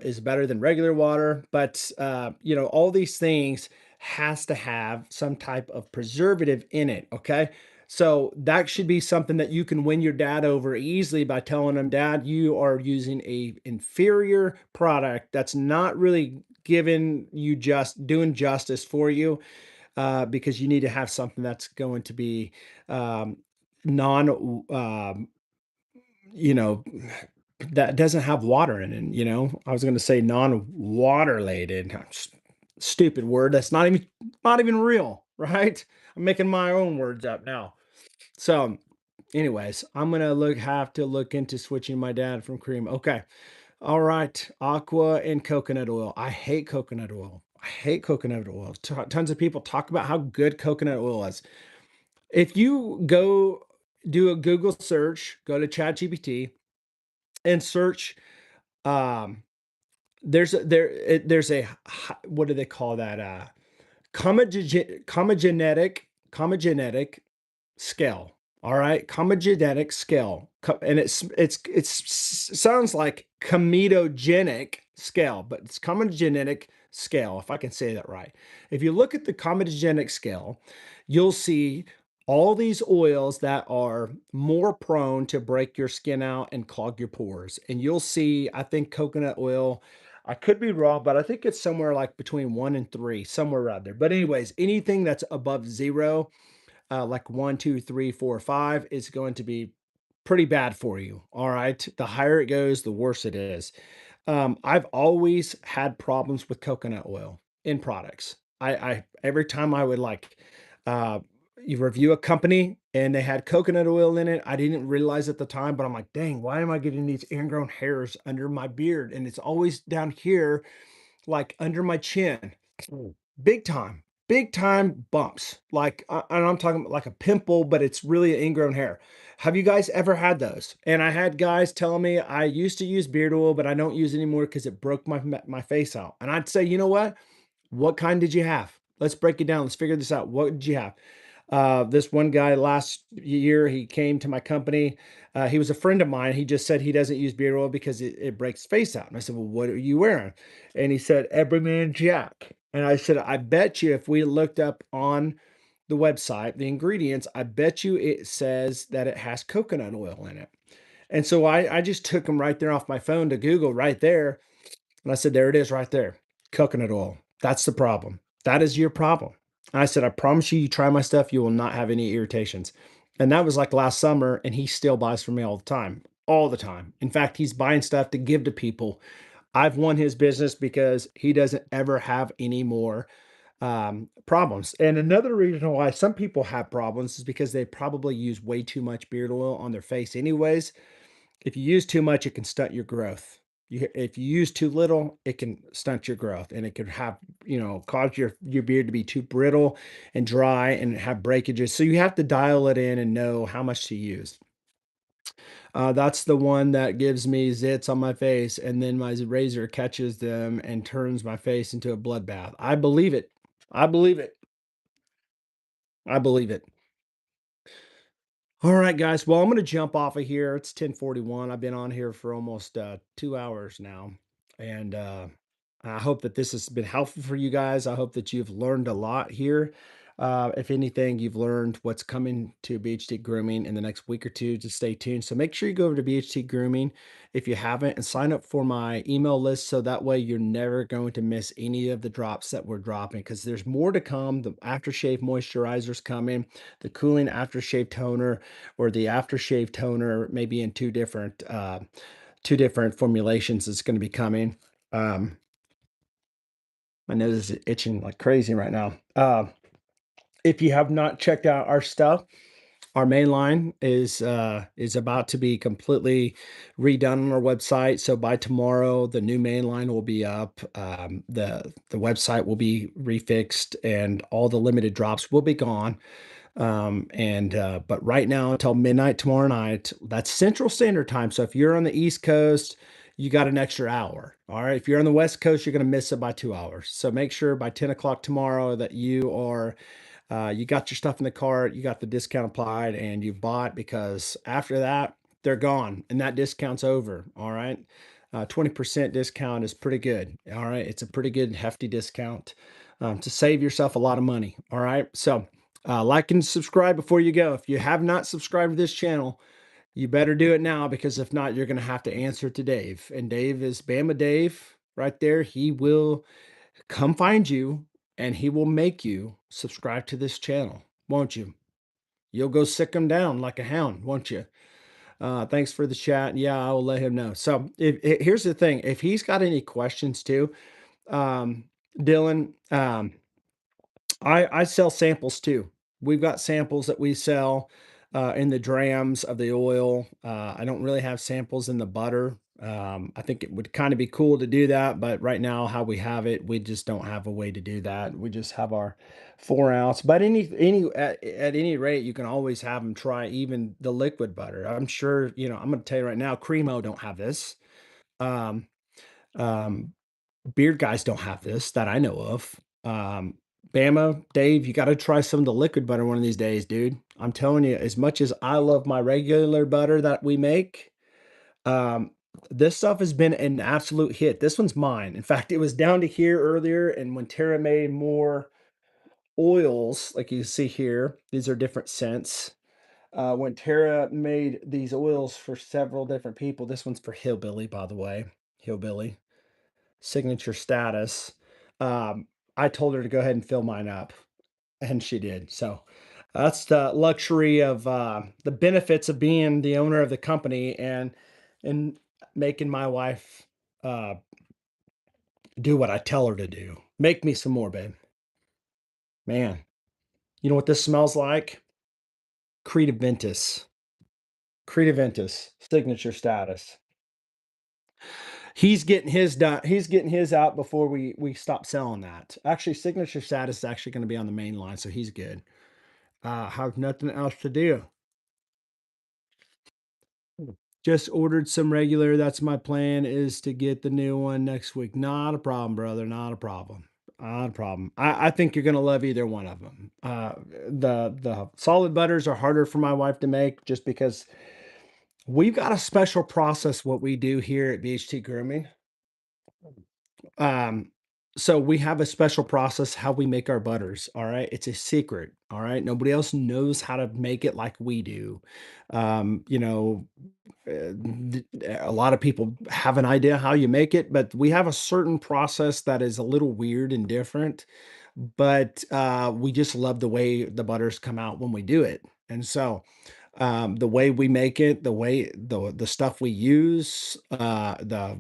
is better than regular water, but all these things has to have some type of preservative in it. Okay. So that should be something that you can win your dad over easily by telling him, Dad, you are using a inferior product that's not really giving you just doing justice for you, because you need to have something that's going to be um, non, you know, that doesn't have water in it. I was going to say non-waterlated. Stupid word. That's not even real, right? I'm making my own words up now. So, anyways, I'm gonna have to look into switching my dad from cream. Okay. All right. Aqua and coconut oil. I hate coconut oil. I hate coconut oil. Tons of people talk about how good coconut oil is. If you go do a Google search, go to ChatGPT and search, um, there's a what do they call that? Comogenetic scale. All right, comogenetic scale, and sounds like comedogenic scale, but it's comogenetic scale, if I can say that right. If you look at the comedogenic scale, you'll see all these oils that are more prone to break your skin out and clog your pores. And you'll see, I think coconut oil, I could be wrong, but I think it's somewhere like between 1 and 3, somewhere around there. But anyways, anything that's above 0, like 1, 2, 3, 4, 5, is going to be pretty bad for you. All right. The higher it goes, the worse it is. I've always had problems with coconut oil in products. I every time I would uh, you review a company and they had coconut oil in it, I didn't realize at the time, but I'm like, dang, why am I getting these ingrown hairs under my beard? And it's always down here, like under my chin. Mm. Big time bumps. Like, and I'm talking about like a pimple, but it's really an ingrown hair. Have you guys ever had those? And I had guys telling me I used to use beard oil, but I don't use it anymore because it broke my face out. And I'd say, you know what? What kind did you have? Let's break it down. Let's figure this out. What did you have? This one guy last year, he came to my company. He was a friend of mine. He just said he doesn't use beard oil because it breaks face out. And I said, well, what are you wearing? And he said, Everyman Jack. And I said, I bet you if we looked up on the website, the ingredients, I bet you it says that it has coconut oil in it. And so I just took them right there off my phone to Google right there. And I said, there it is right there. Coconut oil. That's the problem. That is your problem. And I said, I promise you, you try my stuff, you will not have any irritations. And that was like last summer, and he still buys from me all the time. All the time. In fact, he's buying stuff to give to people. I've won his business because he doesn't ever have any more problems. And another reason why some people have problems is because they probably use way too much beard oil on their face, anyways. If you use too much, it can stunt your growth. If you use too little, it can stunt your growth, and it could cause your beard to be too brittle and dry and have breakages. So you have to dial it in and know how much to use. That's the one that gives me zits on my face, and then my razor catches them and turns my face into a bloodbath. I believe it. I believe it. I believe it. All right, guys. Well, I'm going to jump off of here. It's 10:41. I've been on here for almost 2 hours now. And I hope that this has been helpful for you guys. I hope that you've learned a lot here. If anything, you've learned what's coming to BHT Grooming in the next week or two. Just stay tuned. So make sure you go over to BHT Grooming if you haven't and sign up for my email list. So that way you're never going to miss any of the drops that we're dropping, because there's more to come. The aftershave moisturizer's coming, the cooling aftershave toner, or the aftershave toner, maybe in two different formulations that's going to be coming. Um, my nose is itching like crazy right now. If you have not checked out our stuff, Our main line is about to be completely redone on our website. So by tomorrow, the new main line will be up. The website will be refixed, and all the limited drops will be gone. But right now until midnight tomorrow night, that's Central Standard Time. So if you're on the East Coast, you got an extra hour. All right. If you're on the West Coast, you're going to miss it by 2 hours. So make sure by 10 o'clock tomorrow that you got your stuff in the cart, you got the discount applied, and you've bought, because after that, they're gone and that discount's over. All right. 20% discount is pretty good. All right. It's a pretty good, hefty discount to save yourself a lot of money. All right. So, like and subscribe before you go. If you have not subscribed to this channel, you better do it now, because if not, you're going to have to answer to Dave. And Dave is Bama Dave right there. He will come find you and he will make you subscribe to this channel, won't you? You'll go sick him down like a hound, won't you? Thanks for the chat. Yeah, I will let him know. So here's the thing: if he's got any questions too, um, Dylan, I sell samples too. We've got samples that we sell in the drams of the oil. I don't really have samples in the butter. I think it would kind of be cool to do that, but right now, how we have it, we just don't have a way to do that. We just have our 4 ounce. But at any rate, you can always have them try even the liquid butter. I'm sure, I'm going to tell you right now, Cremo don't have this. Um, um, Beard guys don't have this that I know of. Bama, Dave, you got to try some of the liquid butter one of these days, dude. I'm telling you, as much as I love my regular butter that we make, um, this stuff has been an absolute hit. This one's mine. In fact, it was down to here earlier, and when Tara made more oils, like you see here, these are different scents. When Tara made these oils for several different people, this one's for Hillbilly, by the way. Hillbilly signature status. Um, I told her to go ahead and fill mine up, and she did. So that's the luxury of the benefits of being the owner of the company, and making my wife uh, do what I tell her to do. Make me some more, babe. Man, you know what this smells like? Cretaventus. Cretaventus signature status. He's getting his done. He's getting his out before we stop selling that. Actually, signature status is actually going to be on the main line, so he's good. Have nothing else to do. Just ordered some regular. That's my plan, is to get the new one next week. Not a problem, brother. Not a problem. Not a problem. I think you're gonna love either one of them. The solid butters are harder for my wife to make, just because we've got a special process what we do here at BHT Grooming. Um, so we have a special process how we make our butters. All right. It's a secret. All right. Nobody else knows how to make it like we do. Um, you know, a lot of people have an idea how you make it, but we have a certain process that is a little weird and different. But we just love the way the butters come out when we do it. And so the way we make it, the stuff we use, the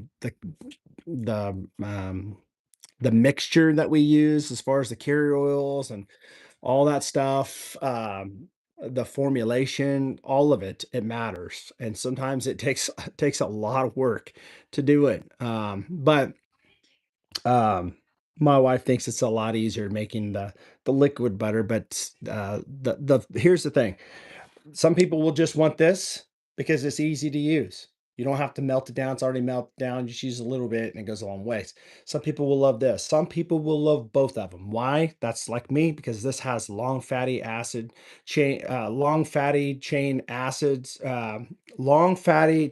the mixture that we use as far as the carrier oils and all that stuff, the formulation, all of it, it matters. And sometimes it takes takes a lot of work to do it. But my wife thinks it's a lot easier making the liquid butter. But the here's the thing: some people will just want this because it's easy to use. You don't have to melt it down. It's already melted down. Just use a little bit and it goes a long ways. Some people will love this. Some people will love both of them. Why? That's like me, because this has long fatty chain acids, long fatty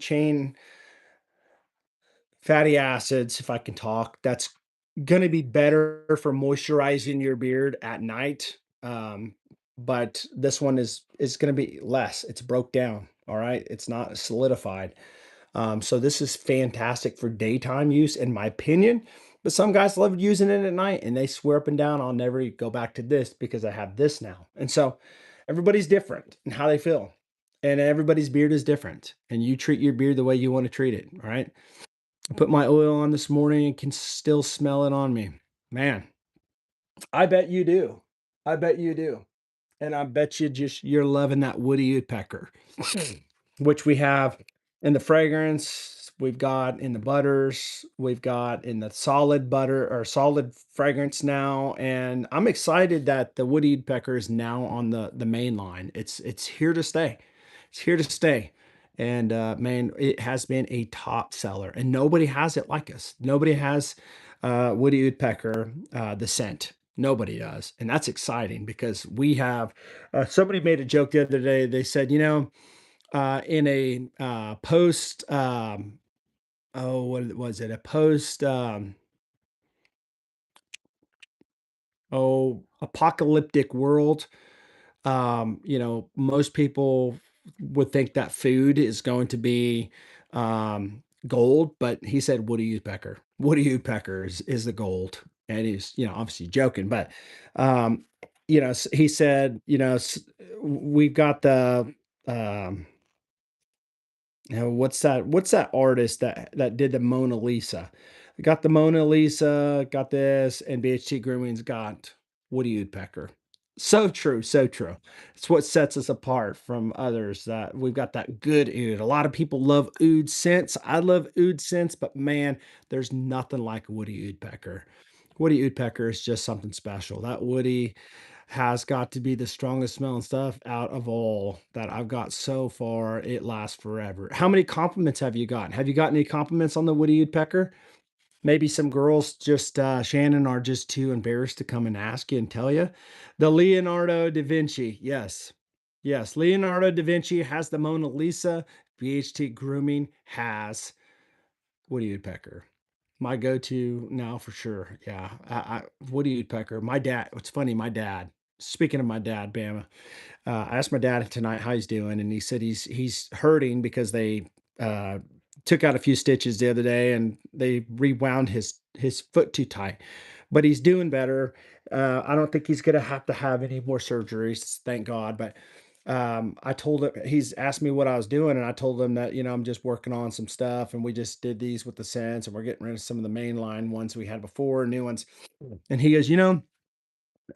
acids, if I can talk. That's going to be better for moisturizing your beard at night. But this one is going to be less. It's broke down. All right. It's not solidified. So this is fantastic for daytime use, in my opinion. But some guys love using it at night, and they swear up and down, I'll never go back to this because I have this now. And so everybody's different in how they feel. And everybody's beard is different. And you treat your beard the way you want to treat it. All right. I put my oil on this morning and can still smell it on me. Man, I bet you do. I bet you do. And I bet you're loving that woody woodpecker, which we have in the fragrance, we've got in the butters, we've got in the solid butter or solid fragrance now. And I'm excited that the woody woodpecker is now on the main line. It's here to stay. It's here to stay. And man, it has been a top seller, and nobody has it like us. Nobody has woody woodpecker the scent. Nobody does, and that's exciting because we have. Somebody made a joke the other day. They said, you know, in a post, oh, what was it? A post, oh, apocalyptic world. You know, most people would think that food is going to be gold, but he said Woody Woodpecker. Woody Woodpecker is the gold, and he's, you know, obviously joking, but um, you know, he said, you know, we've got the you know, what's that artist that did the Mona Lisa? Got the Mona Lisa, got this, and BHT Grooming's got Woody Woodpecker. So true, so true. It's what sets us apart from others, that we've got that good oud. A lot of people love oud scents. I love oud scents, but man, there's nothing like Woody Woodpecker. Woody Woodpecker is just something special. That Woody has got to be the strongest smelling stuff out of all that I've got so far. It lasts forever. How many compliments have you gotten? Have you gotten any compliments on the Woody Woodpecker? Maybe some girls just, Shannon, are just too embarrassed to come and ask you and tell you. The Leonardo da Vinci, yes. Yes, Leonardo da Vinci has the Mona Lisa. BHT Grooming has Woody Woodpecker. My go-to now for sure. Yeah, Woody Woodpecker. My dad. It's funny. My dad. Speaking of my dad, Bama. I asked my dad tonight how he's doing, and he said he's hurting because they uh, took out a few stitches the other day, and they rewound his foot too tight. But he's doing better. I don't think he's gonna have to have any more surgeries, thank God. But I told him, he's asked me what I was doing, and I told him that, you know, I'm just working on some stuff, and we just did these with the scents, and we're getting rid of some of the mainline ones we had before, new ones. And he goes, you know,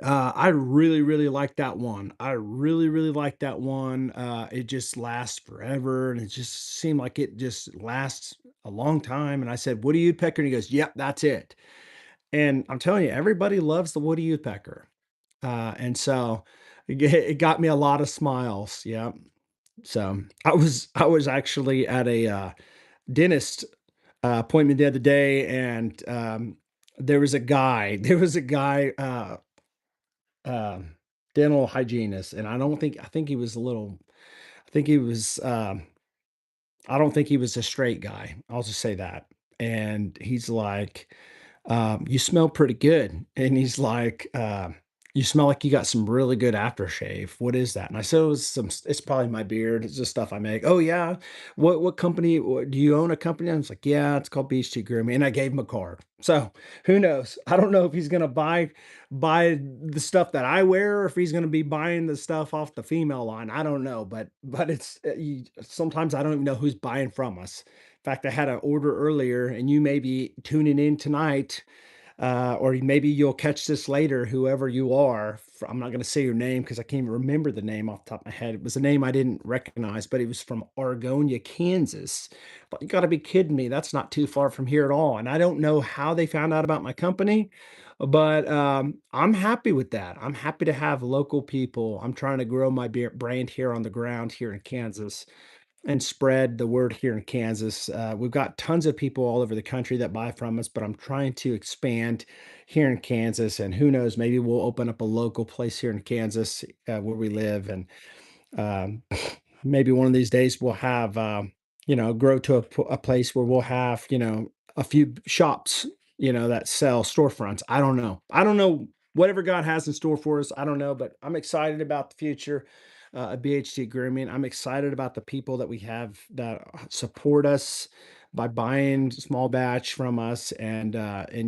I really, really like that one. I really, really like that one. It just lasts forever, and it just seemed like it just lasts a long time. And I said, Woody Woodpecker? And he goes, yep, that's it. And I'm telling you, everybody loves the Woody Woodpecker. And so it got me a lot of smiles. Yeah. So I was actually at a dentist appointment the other day, and there was a guy, um, dental hygienist, and I think he was a little, I think he was, I don't think he was a straight guy. I'll just say that. And he's like, "You smell pretty good." And he's like, "You smell like you got some really good aftershave. What is that?" And I said, "It was some. It's probably my beard. It's just stuff I make." "Oh yeah, what company? Do you own a company?" I was like, "Yeah, it's called BHT Grooming." And I gave him a card. So who knows? I don't know if he's gonna buy the stuff that I wear, or if he's gonna be buying the stuff off the female line. I don't know, but it's sometimes I don't even know who's buying from us. In fact, I had an order earlier, and you may be tuning in tonight, or maybe you'll catch this later, whoever you are. I'm not going to say your name because I can't even remember the name off the top of my head. It was a name I didn't recognize, but it was from Argonia, Kansas. But you got to be kidding me. That's not too far from here at all. And I don't know how they found out about my company, but I'm happy with that. I'm happy to have local people. I'm trying to grow my brand here on the ground here in Kansas and spread the word here in Kansas. We've got tons of people all over the country that buy from us, but I'm trying to expand here in Kansas. And who knows, maybe we'll open up a local place here in Kansas where we live. And um, maybe one of these days we'll have, you know, grow to a place where we'll have, you know, a few shops, you know, that sell storefronts. I don't know. I don't know whatever God has in store for us. I don't know, but I'm excited about the future of BHT Grooming. I'm excited about the people that we have that support us by buying small batch from us. And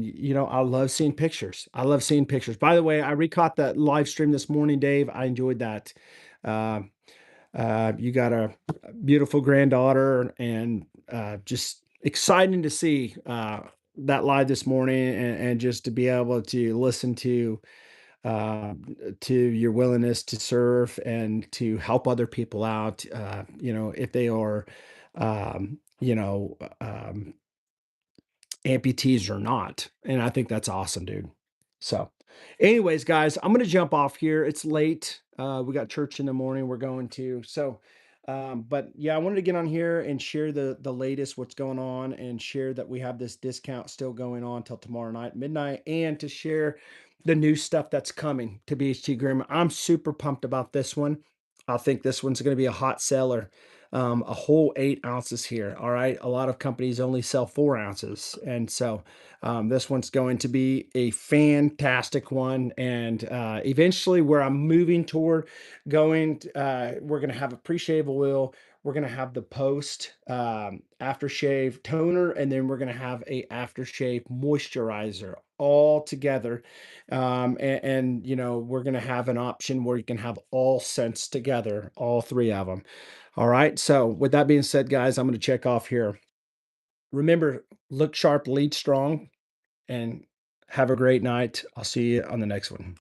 you know, I love seeing pictures. I love seeing pictures. By the way, I recaught that live stream this morning, Dave. I enjoyed that. Uh, you got a beautiful granddaughter, and just exciting to see that live this morning, and just to be able to listen to to your willingness to serve and to help other people out, if they are, amputees or not. And I think that's awesome, dude. So, anyways, guys, I'm gonna jump off here. It's late. We got church in the morning. We're going to. So, but yeah, I wanted to get on here and share the latest, what's going on, and share that we have this discount still going on till tomorrow night, midnight, and to share the new stuff that's coming to BHT Grooming. I'm super pumped about this one. I think this one's going to be a hot seller. A whole 8 ounces here. All right. A lot of companies only sell 4 ounces. And so this one's going to be a fantastic one. And eventually, where I'm moving toward going, we're going to have a pre shave oil. We're going to have the post aftershave toner, and then we're going to have a aftershave moisturizer all together. We're going to have an option where you can have all scents together, all three of them. All right. So, with that being said, guys, I'm going to check off here. Remember, look sharp, lead strong, and have a great night. I'll see you on the next one.